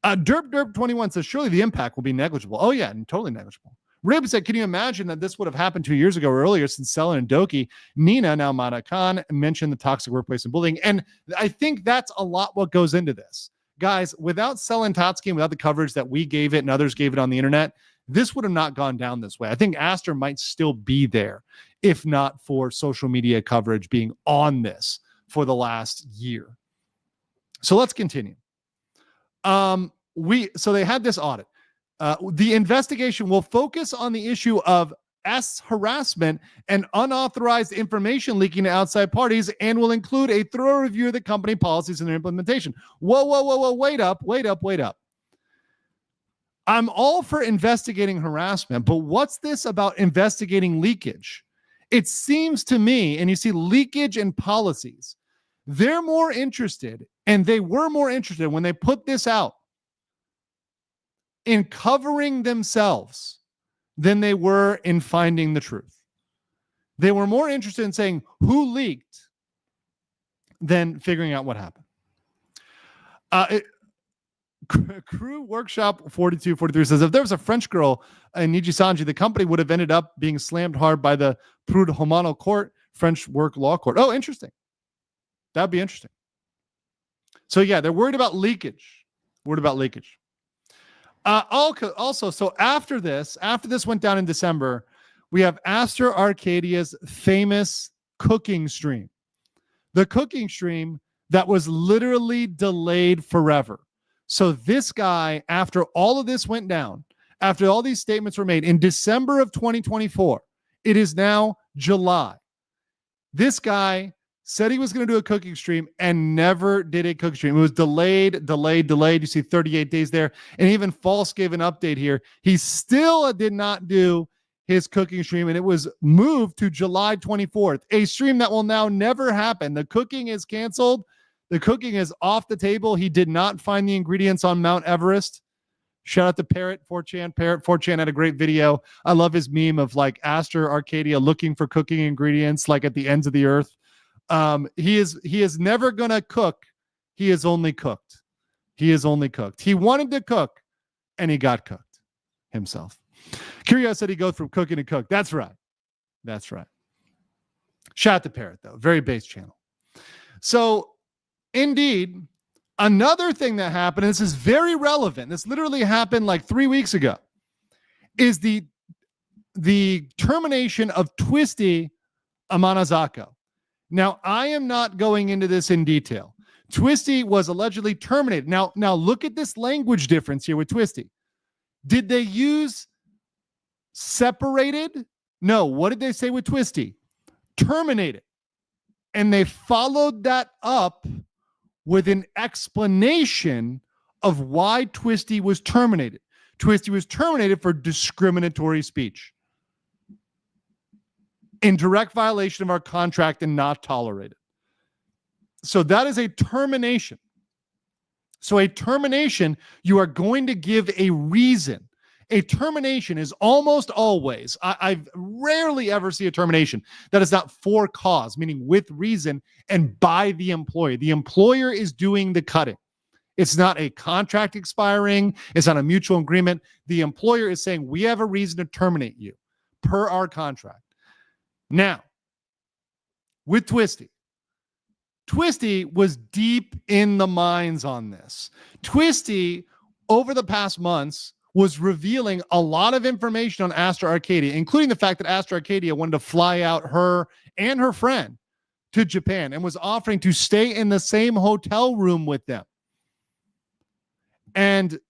Derp21 says, surely the impact will be negligible. Oh, yeah, totally negligible. Rib said, can you imagine that this would have happened 2 years ago or earlier since Selin and Doki? Nina, now Mata Khan, mentioned the toxic workplace and bullying. And I think that's a lot what goes into this. Guys, without Selin Totsky and without the coverage that we gave it and others gave it on the internet, this would have not gone down this way. I think Aster might still be there if not for social media coverage being on this for the last year. So let's continue. So they had this audit. The investigation will focus on the issue of harassment and unauthorized information leaking to outside parties and will include a thorough review of the company policies and their implementation. Whoa. Wait up. I'm all for investigating harassment, but what's this about investigating leakage? It seems to me, and you see leakage and policies, they're more interested, and they were more interested when they put this out, in covering themselves than they were in finding the truth. They were more interested in saying who leaked than figuring out what happened. Crew Workshop 4243 says, if there was a French girl in Niji Sanji, the company would have ended up being slammed hard by the Prud'homme Court, French work law court. Oh, interesting. That'd be interesting. So yeah, they're worried about leakage. Also, so after this went down in December, we have Astro Arcadia's famous cooking stream. The cooking stream that was literally delayed forever. So this guy, after all of this went down, after all these statements were made in December of 2024, it is now July. This guy said he was going to do a cooking stream and never did a cooking stream. It was delayed. You see 38 days there. And even False gave an update here. He still did not do his cooking stream, and it was moved to July 24th, a stream that will now never happen. The cooking is canceled. The cooking is off the table. He did not find the ingredients on Mount Everest. Shout out to Parrot 4chan. Parrot 4chan had a great video. I love his meme of like Astro Arcadia looking for cooking ingredients like at the ends of the earth. He is never gonna cook. He is only cooked. He wanted to cook and he got cooked himself. Curious said he goes from cooking to cook. That's right. Shout out to Parrot though. Very base channel. So indeed, another thing that happened, and this is very relevant, this literally happened like 3 weeks ago, is the termination of Twisty Amanozako. Now, I am not going into this in detail. Twisty was allegedly terminated. Now look at this language difference here with Twisty. Did they use separated? No. What did they say with Twisty? Terminated. And they followed that up with an explanation of why Twisty was terminated. Twisty was terminated for discriminatory speech in direct violation of our contract and not tolerated. So that is a termination. So a termination, you are going to give a reason. A termination is almost always, I've rarely ever see a termination that is not for cause, meaning with reason and by the employer. The employer is doing the cutting. It's not a contract expiring. It's not a mutual agreement. The employer is saying, we have a reason to terminate you per our contract. Now, with Twisty was deep in the mines on this. Twisty, over the past months, was revealing a lot of information on Astro Arcadia, including the fact that Astro Arcadia wanted to fly out her and her friend to Japan and was offering to stay in the same hotel room with them. And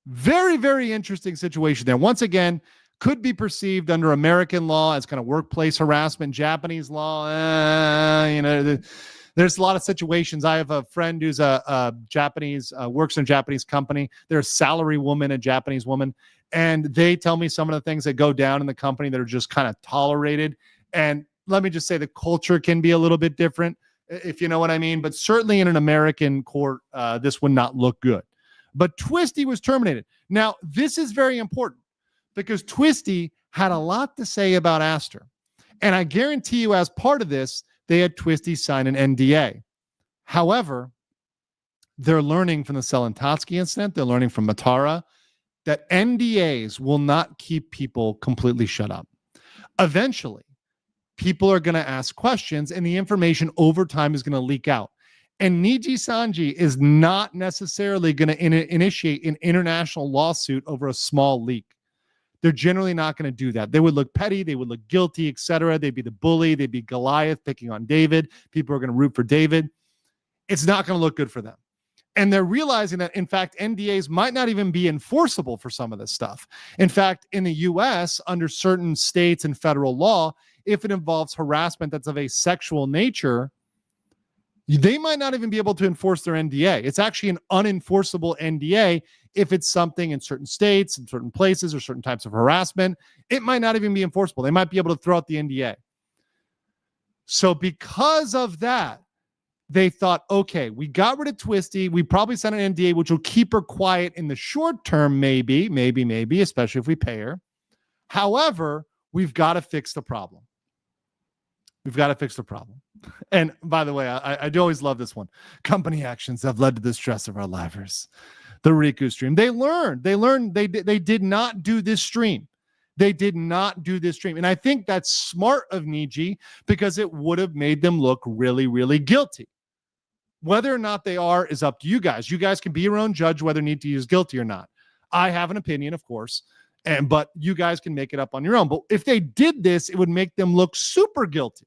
very, very interesting situation there. Once again, could be perceived under American law as kind of workplace harassment, Japanese law. There's a lot of situations. I have a friend who's a Japanese, works in a Japanese company. They're a salary woman, a Japanese woman. And they tell me some of the things that go down in the company that are just kind of tolerated. And let me just say the culture can be a little bit different, if you know what I mean. But certainly in an American court, this would not look good. But Twisty was terminated. Now, this is very important because Twisty had a lot to say about Aster. And I guarantee you, as part of this, they had Twisty sign an NDA. However, they're learning from the Selentowski incident, they're learning from Matara, that NDAs will not keep people completely shut up. Eventually, people are going to ask questions, and the information over time is going to leak out. And Niji Sanji is not necessarily going to initiate an international lawsuit over a small leak. They're generally not going to do that. They would look petty. They would look guilty, etc. They'd be the bully. They'd be Goliath picking on David. People are going to root for David. It's not going to look good for them. And they're realizing that, in fact, NDAs might not even be enforceable for some of this stuff. In fact, in the U.S., under certain states and federal law, if it involves harassment that's of a sexual nature, they might not even be able to enforce their NDA. It's actually an unenforceable NDA if it's something in certain states, in certain places, or certain types of harassment. It might not even be enforceable. They might be able to throw out the NDA. So because of that, they thought, okay, we got rid of Twisty. We probably sent an NDA, which will keep her quiet in the short term, maybe, especially if we pay her. However, we've got to fix the problem. We've got to fix the problem. And by the way, I do always love this one. Company actions have led to the stress of our livers. The Riku stream. They learned. They did not do this stream. They did not do this stream. And I think that's smart of Niji because it would have made them look really, really guilty. Whether or not they are is up to you guys. You guys can be your own judge whether you need to use guilty or not. I have an opinion, of course, but you guys can make it up on your own. But if they did this, it would make them look super guilty.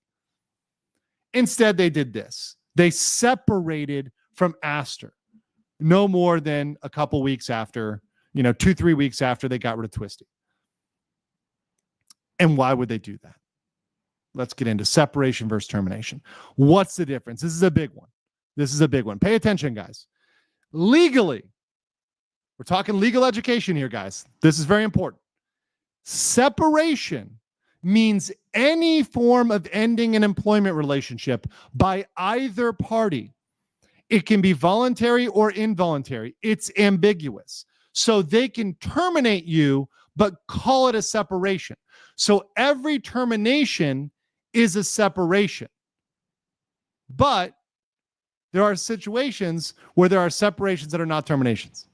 Instead, they did this. They separated from Aster no more than a couple weeks after, 2-3 weeks after they got rid of Twisty. And why would they do that? Let's get into separation versus termination. What's the difference? This is a big one. Pay attention, guys. Legally, we're talking legal education here, guys. This is very important. Separation means any form of ending an employment relationship by either party. It can be voluntary or involuntary. It's ambiguous. So they can terminate you, but call it a separation. So every termination is a separation. But there are situations where there are separations that are not terminations,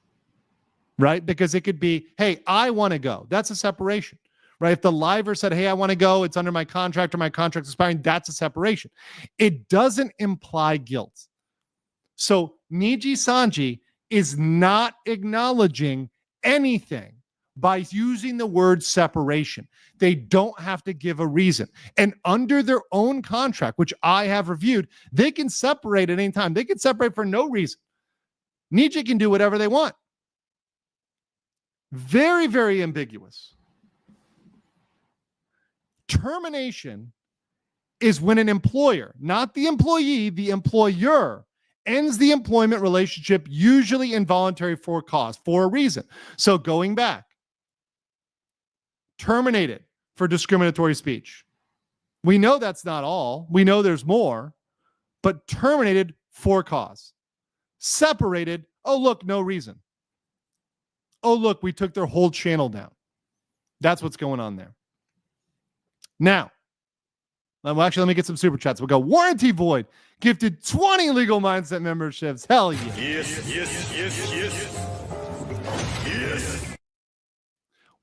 right? Because it could be, hey, I want to go. That's a separation. Right? If the liver said, hey, I want to go, it's under my contract or my contract's expiring, that's a separation. It doesn't imply guilt. So Niji Sanji is not acknowledging anything by using the word separation. They don't have to give a reason. And under their own contract, which I have reviewed, they can separate at any time. They can separate for no reason. Niji can do whatever they want. Very, very ambiguous. Termination is when an employer, not the employee, the employer, ends the employment relationship, usually involuntary for cause, for a reason. So going back, terminated for discriminatory speech. We know that's not all. We know there's more, but terminated for cause. Separated, oh, look, no reason. Oh, look, we took their whole channel down. That's what's going on there. Now, well, actually, let me get some super chats. We'll go. Warranty Void gifted 20 Legal Mindset memberships. Hell yeah. Yes.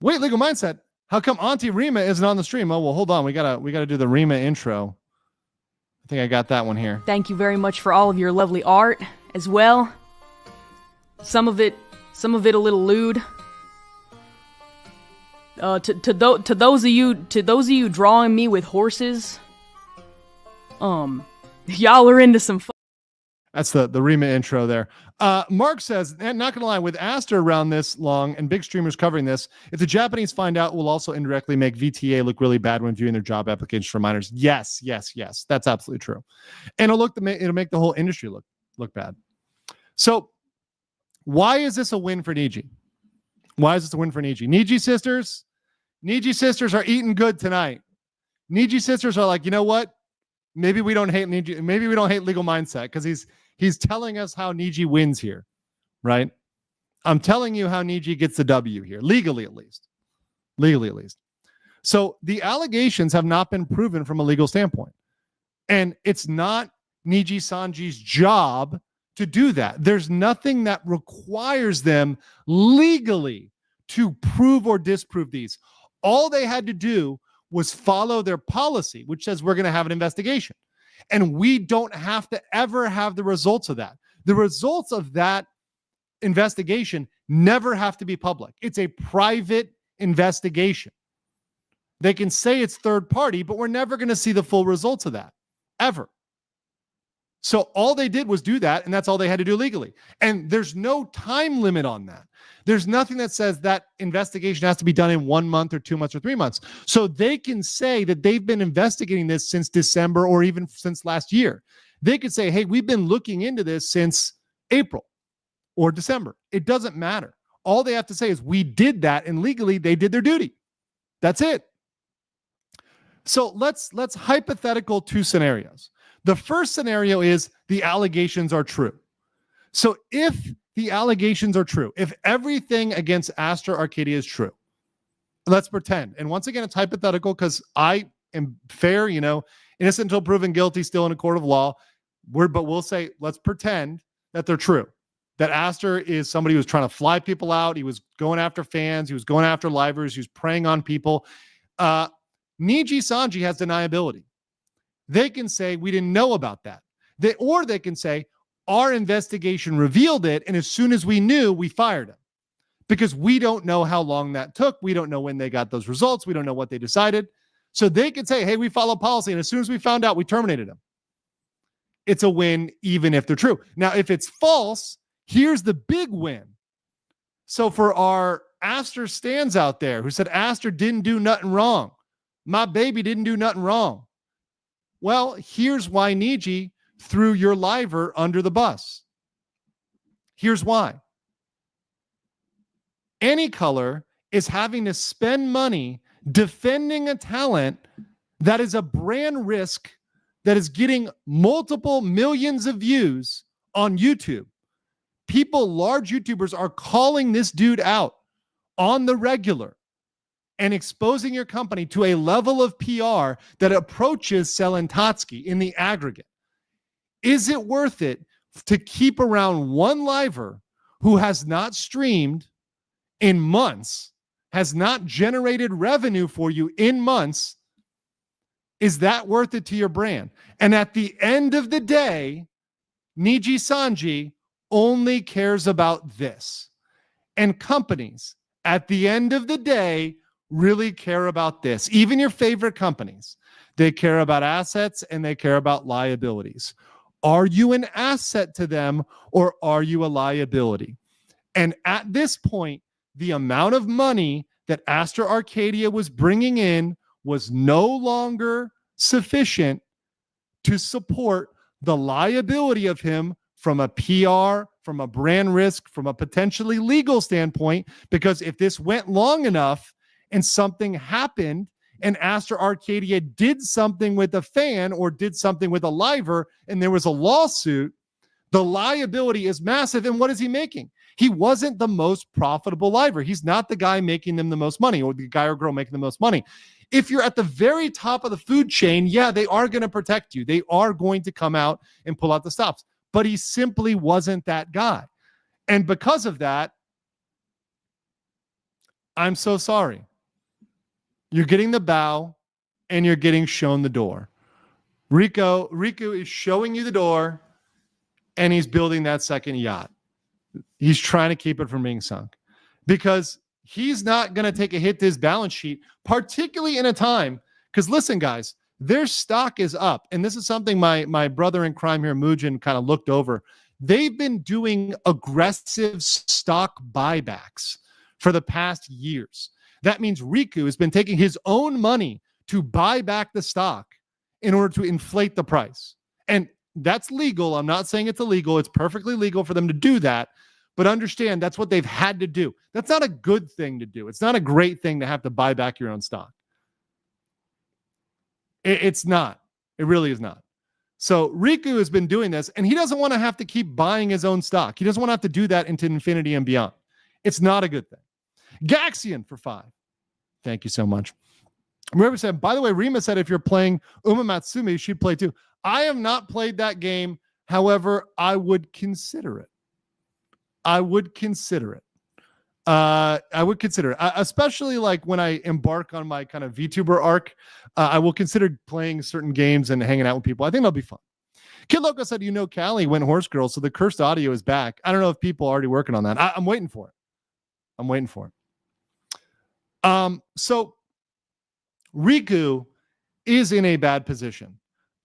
Wait, Legal Mindset. How come Auntie Rima isn't on the stream? Oh, well, hold on. We gotta do the Rima intro. I think I got that one here. Thank you very much for all of your lovely art as well. Some of it a little lewd. To those of you drawing me with horses, y'all are into some fun. That's the Rima intro there. Mark says, and not gonna lie, with Aster around this long and big streamers covering this, if the Japanese find out, will also indirectly make VTA look really bad when viewing their job applications for minors. Yes. That's absolutely true. And it'll make the whole industry look bad. So why is this a win for Niji? Why is this a win for Niji? Niji sisters are eating good tonight. Niji sisters are like, you know what? Maybe we don't hate Niji. Maybe we don't hate Legal Mindset because he's telling us how Niji wins here, right? I'm telling you how Niji gets the W here, legally at least. So the allegations have not been proven from a legal standpoint. And it's not Niji Sanji's job to do that. There's nothing that requires them legally to prove or disprove these. All they had to do was follow their policy, which says we're going to have an investigation. And we don't have to ever have the results of that. The results of that investigation never have to be public. It's a private investigation. They can say it's third party, but we're never going to see the full results of that, ever. So all they did was do that, and that's all they had to do legally. And there's no time limit on that. There's nothing that says that investigation has to be done in 1 month or 2 months or 3 months. So they can say that they've been investigating this since December or even since last year. They could say, hey, we've been looking into this since April or December. It doesn't matter. All they have to say is we did that, and legally they did their duty. That's it. So let's hypothetical two scenarios. The first scenario is the allegations are true. So if the allegations are true, if everything against Astro Arcadia is true, let's pretend. And once again, it's hypothetical because I am fair, innocent until proven guilty, still in a court of law. But we'll say, let's pretend that they're true. That Aster is somebody who was trying to fly people out. He was going after fans. He was going after livers. He was preying on people. Niji Sanji has deniability. They can say, we didn't know about that. Or they can say, our investigation revealed it, and as soon as we knew, we fired him. Because we don't know how long that took. We don't know when they got those results. We don't know what they decided. So they could say, hey, we follow policy, and as soon as we found out, we terminated him. It's a win, even if they're true. Now, if it's false, here's the big win. So for our Aster stands out there who said Aster didn't do nothing wrong, my baby didn't do nothing wrong. Well, here's why Niji threw your liver under the bus. Here's why. Any color is having to spend money defending a talent that is a brand risk that is getting multiple millions of views on YouTube. People, large YouTubers, are calling this dude out on the regular and exposing your company to a level of PR that approaches Selentowski in the aggregate. Is it worth it to keep around one liver who has not streamed in months, has not generated revenue for you in months? Is that worth it to your brand? And at the end of the day, Niji Sanji only cares about this. And companies, at the end of the day, really care about this. Even your favorite companies, they care about assets and they care about liabilities. Are you an asset to them or are you a liability? And at this point, the amount of money that Astro Arcadia was bringing in was no longer sufficient to support the liability of him from a PR, from a brand risk, from a potentially legal standpoint, because if this went long enough and something happened and Astro Arcadia did something with a fan or did something with a liver and there was a lawsuit, the liability is massive. And what is he making? He wasn't the most profitable liver. He's not the guy making them the most money or the guy or girl making the most money. If you're at the very top of the food chain, yeah, they are going to protect you. They are going to come out and pull out the stops. But he simply wasn't that guy. And because of that, I'm so sorry. You're getting the bow and you're getting shown the door. Riku is showing you the door and he's building that second yacht. He's trying to keep it from being sunk because he's not going to take a hit to his balance sheet, particularly in a time. Because listen, guys, their stock is up. And this is something my brother in crime here, Mujin, kind of looked over. They've been doing aggressive stock buybacks for the past years. That means Riku has been taking his own money to buy back the stock in order to inflate the price. And that's legal. I'm not saying it's illegal. It's perfectly legal for them to do that. But understand that's what they've had to do. That's not a good thing to do. It's not a great thing to have to buy back your own stock. It's not. It really is not. So Riku has been doing this, and he doesn't want to have to keep buying his own stock. He doesn't want to have to do that into infinity and beyond. It's not a good thing. Gaxian for 5. Thank you so much. Remember said, by the way, Rima said if you're playing Uma Matsumi, she'd play too. I have not played that game. However, I would consider it. I would consider it, especially like when I embark on my kind of VTuber arc. I will consider playing certain games and hanging out with people. I think that'll be fun. Kid Loco said, Callie went horse girl, so the cursed audio is back. I don't know if people are already working on that. I'm waiting for it. So Riku is in a bad position.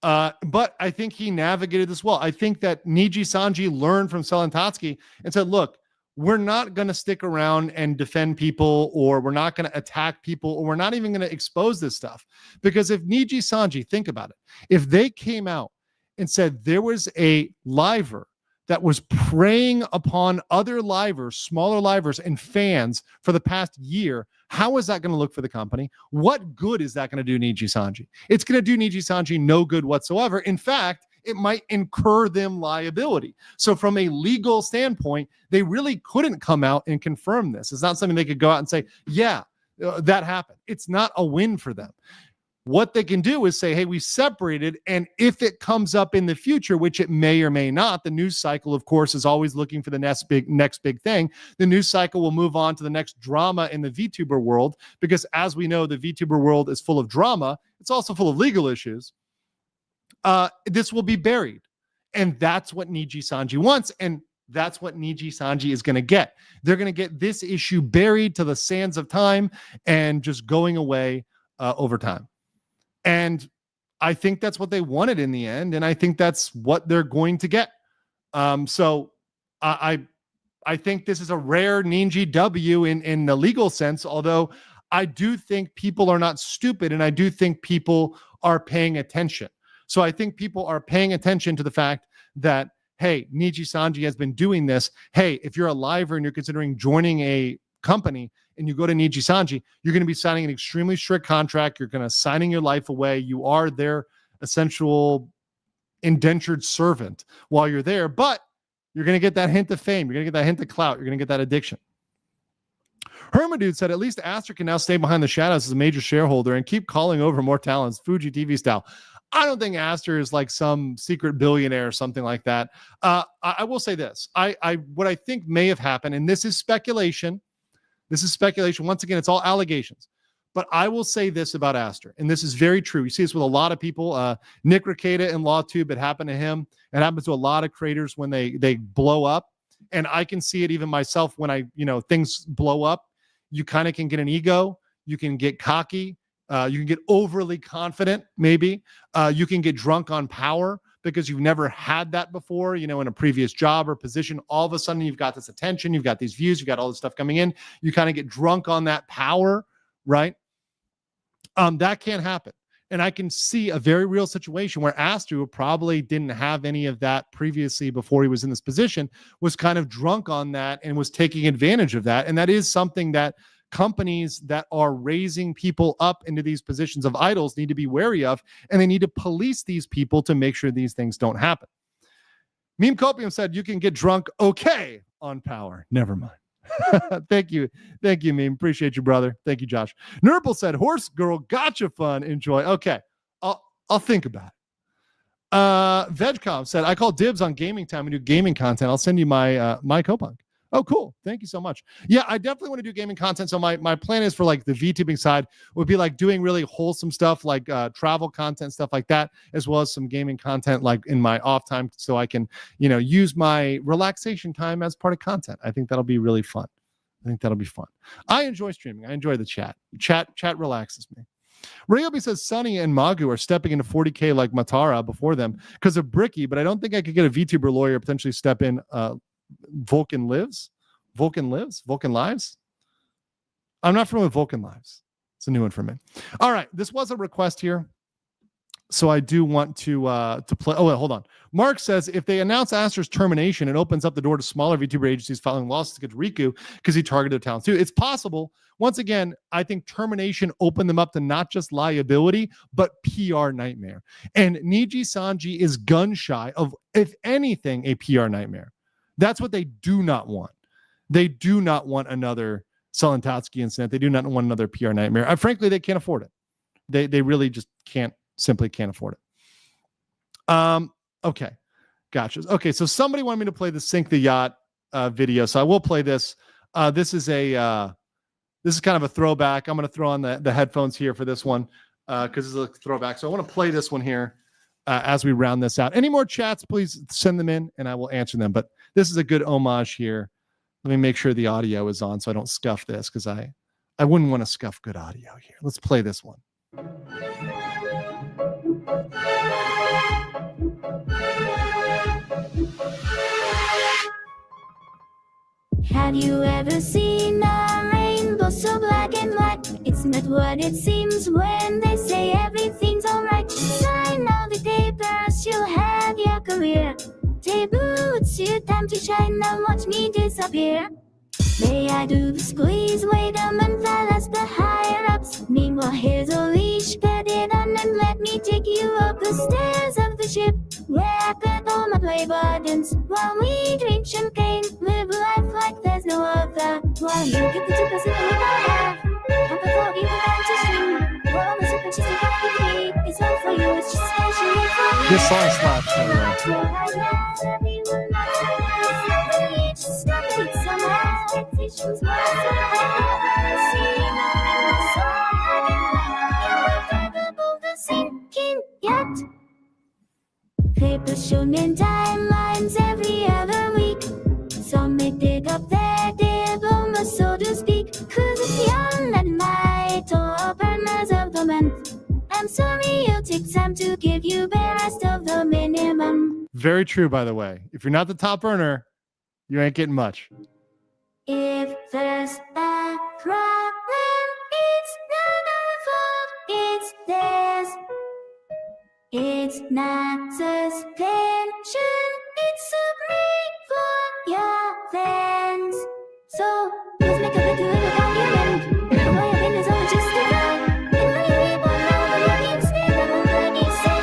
But I think he navigated this well. I think that Niji Sanji learned from Selentotsky and said, look, we're not going to stick around and defend people, or we're not going to attack people, or we're not even going to expose this stuff. Because if Niji Sanji, think about it, if they came out and said there was a liver that was preying upon other livers, smaller livers and fans for the past year, how is that going to look for the company? What good is that going to do Niji Sanji? It's going to do Niji Sanji no good whatsoever. In fact, it might incur them liability. So from a legal standpoint, they really couldn't come out and confirm this. It's not something they could go out and say, yeah, that happened. It's not a win for them. What they can do is say, hey, we separated, and if it comes up in the future, which it may or may not, the news cycle, of course, is always looking for the next big thing. The news cycle will move on to the next drama in the VTuber world, because as we know, the VTuber world is full of drama. It's also full of legal issues. This will be buried, and that's what Niji Sanji wants, and that's what Niji Sanji is going to get. They're going to get this issue buried to the sands of time and just going away over time. And I think that's what they wanted in the end. And I think that's what they're going to get. So I think this is a rare Niji W in the legal sense, although I do think people are not stupid. And I do think people are paying attention. So I think people are paying attention to the fact that, hey, Niji Sanji has been doing this. Hey, if you're a liver and you're considering joining a company and you go to Niji Sanji, you're going to be signing an extremely strict contract. You're going to signing your life away. You are their essential indentured servant while you're there, but you're going to get that hint of fame. You're going to get that hint of clout. You're going to get that addiction. Hermadude said, at least Aster can now stay behind the shadows as a major shareholder and keep calling over more talents, Fuji TV style. I don't think Aster is like some secret billionaire or something like that. I will say this. What I think may have happened, and this is speculation. This is speculation. Once again, it's all allegations. But I will say this about Aster, and this is very true. You see this with a lot of people. Nick Rekieta in LawTube, it happened to him. It happens to a lot of creators when they blow up. And I can see it even myself when things blow up. You kind of can get an ego. You can get cocky. You can get overly confident, maybe. You can get drunk on power because you've never had that before, in a previous job or position. All of a sudden, you've got this attention, you've got these views, you've got all this stuff coming in. You kind of get drunk on that power, right? That can't happen. And I can see a very real situation where Aster, who probably didn't have any of that previously before he was in this position, was kind of drunk on that and was taking advantage of that. And that is something that companies that are raising people up into these positions of idols need to be wary of, and they need to police these people to make sure these things don't happen. Meme Copium said, you can get drunk okay on power. Never mind. Thank you, Meme. Appreciate you, brother. Thank you, Josh. Nurple said, horse girl, gotcha fun. Enjoy. Okay, I'll think about it. Vegcom said, I call dibs on gaming time and do gaming content. I'll send you my coupon. Oh, cool. Thank you so much. Yeah, I definitely want to do gaming content. So my plan is for like the VTubing side would be like doing really wholesome stuff like travel content, stuff like that, as well as some gaming content like in my off time so I can, use my relaxation time as part of content. I think that'll be really fun. I enjoy streaming. I enjoy the chat. Chat relaxes me. Ryobi says Sunny and Magu are stepping into 40K like Matara before them because of Bricky, but I don't think I could get a VTuber lawyer potentially step in. Vulcan Lives? I'm not familiar with Vulcan Lives. It's a new one for me. All right, this was a request here, so I do want to play. Oh, wait, hold on. Mark says if they announce Aster's termination, it opens up the door to smaller VTuber agencies filing lawsuits against Riku because he targeted talents too. It's possible. Once again, I think termination opened them up to not just liability, but PR nightmare. And Niji Sanji is gun shy of, if anything, a PR nightmare. That's what they do not want. They do not want another Selentowski incident. They do not want another PR nightmare. Frankly, they can't afford it. They really just simply can't afford it. Okay. Gotcha. Okay, so somebody wanted me to play the Sink the Yacht video, so I will play this. This is kind of a throwback. I'm going to throw on the headphones here for this one because it's a throwback. So I want to play this one here as we round this out. Any more chats, please send them in and I will answer them. But this is a good homage here. Let me make sure the audio is on so I don't scuff this because I wouldn't want to scuff good audio here. Let's play this one. Have you ever seen a rainbow so black and white? It's not what it seems when they say everything's alright. Sign all the papers, you'll have your career. Table, it's your time to shine, now watch me disappear. May I do the squeeze, wait a month, I'll ask the higher-ups. Meanwhile, here's a leash, put it on and let me take you up the stairs of the ship. Where I put all my play buttons while we drink champagne. Live life like there's no other. While you get the 2% we don't have. I'm before you want to stream. We're on the super cheesy coffee. It's all for you, it's just specially for me. This song slaps, by the way. Papers show me timelines every other week. Some may dig up their diploma, so to speak. Cause if you're not my top earners of the month, I'm sorry it'll take time to give you the rest of the minimum. Very true, by the way. If you're not the top earner, you ain't getting much. If there's a problem, it's not our fault, it's theirs. It's not suspension, it's a break for your fans. So, let's make a bit to it argument. The way of it is only just a vibe. And when you reap on all the looking stand, I won't let you say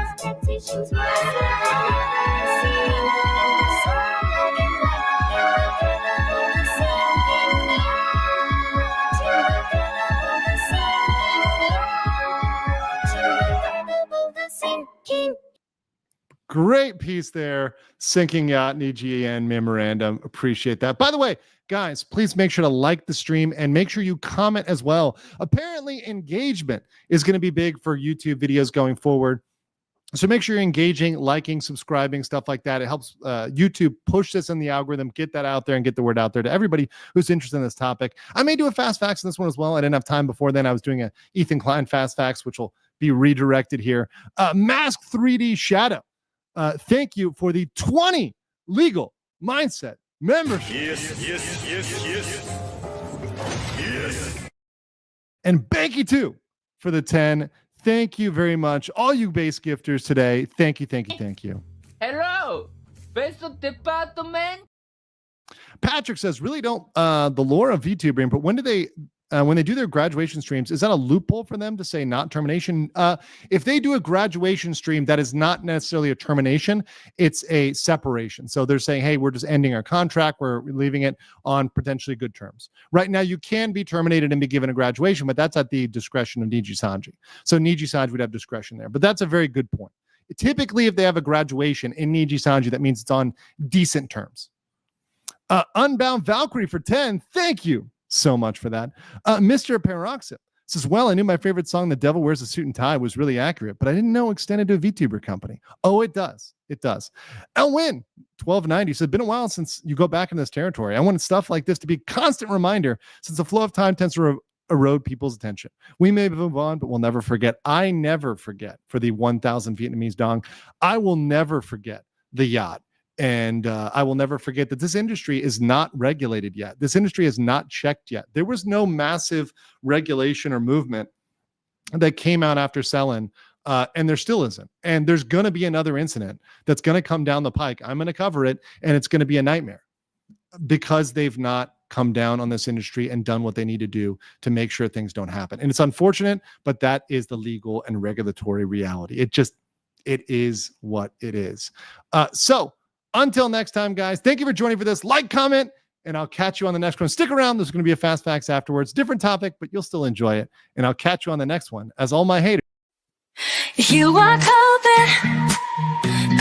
expectations were Great piece there. Sinking Yacht, Niji, and Memorandum. Appreciate that. By the way, guys, please make sure to like the stream and make sure you comment as well. Apparently, engagement is going to be big for YouTube videos going forward. So make sure you're engaging, liking, subscribing, stuff like that. It helps YouTube push this in the algorithm, get that out there and get the word out there to everybody who's interested in this topic. I may do a fast facts in this one as well. I didn't have time before then. I was doing a Ethan Klein fast facts, which will be redirected here. Mask 3D Shadow. Thank you for the 20 legal mindset membership. Yes. And Banky 2 for the 10. Thank you very much. All you base gifters today. Thank you. Hello, Beso de pato, man. Patrick says, really don't the lore of VTubering, but when they do their graduation streams, is that a loophole for them to say not termination? If they do a graduation stream, that is not necessarily a termination. It's a separation. So they're saying, hey, we're just ending our contract. We're leaving it on potentially good terms. Right now, you can be terminated and be given a graduation, but that's at the discretion of Niji Sanji. So Niji Sanji would have discretion there. But that's a very good point. Typically, if they have a graduation in Niji Sanji, that means it's on decent terms. Unbound Valkyrie for 10. Thank you so much for that. Mr. Paroxysm says, well, I knew my favorite song, The Devil Wears a Suit and Tie, was really accurate, but I didn't know extended to a VTuber company. Oh, it does. It does. Elwin, 1290, said, been a while since you go back in this territory. I wanted stuff like this to be a constant reminder since the flow of time tends to erode people's attention. We may move on, but we'll never forget. I never forget for the 1,000 Vietnamese dong. I will never forget the yacht. And I will never forget that this industry is not regulated yet. This industry is not checked yet. There was no massive regulation or movement that came out after Selin, and there still isn't. And there's going to be another incident that's going to come down the pike. I'm going to cover it, and it's going to be a nightmare because they've not come down on this industry and done what they need to do to make sure things don't happen. And it's unfortunate, but that is the legal and regulatory reality. It is what it is. So until next time, guys, thank you for joining for this. Like, comment, and I'll catch you on the next one. Stick around. There's going to be a Fast Facts afterwards. Different topic, but you'll still enjoy it. And I'll catch you on the next one. As all my haters. You are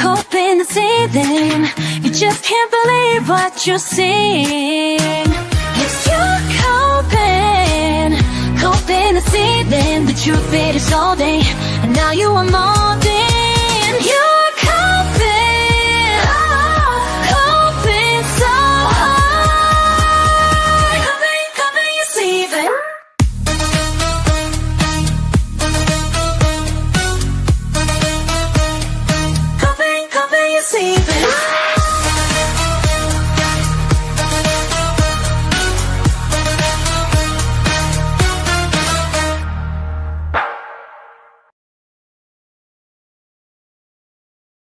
coping the ceiling. You just can't believe what you're seeing. Yes, you're coping the ceiling. The truth it is all day, and now you are more.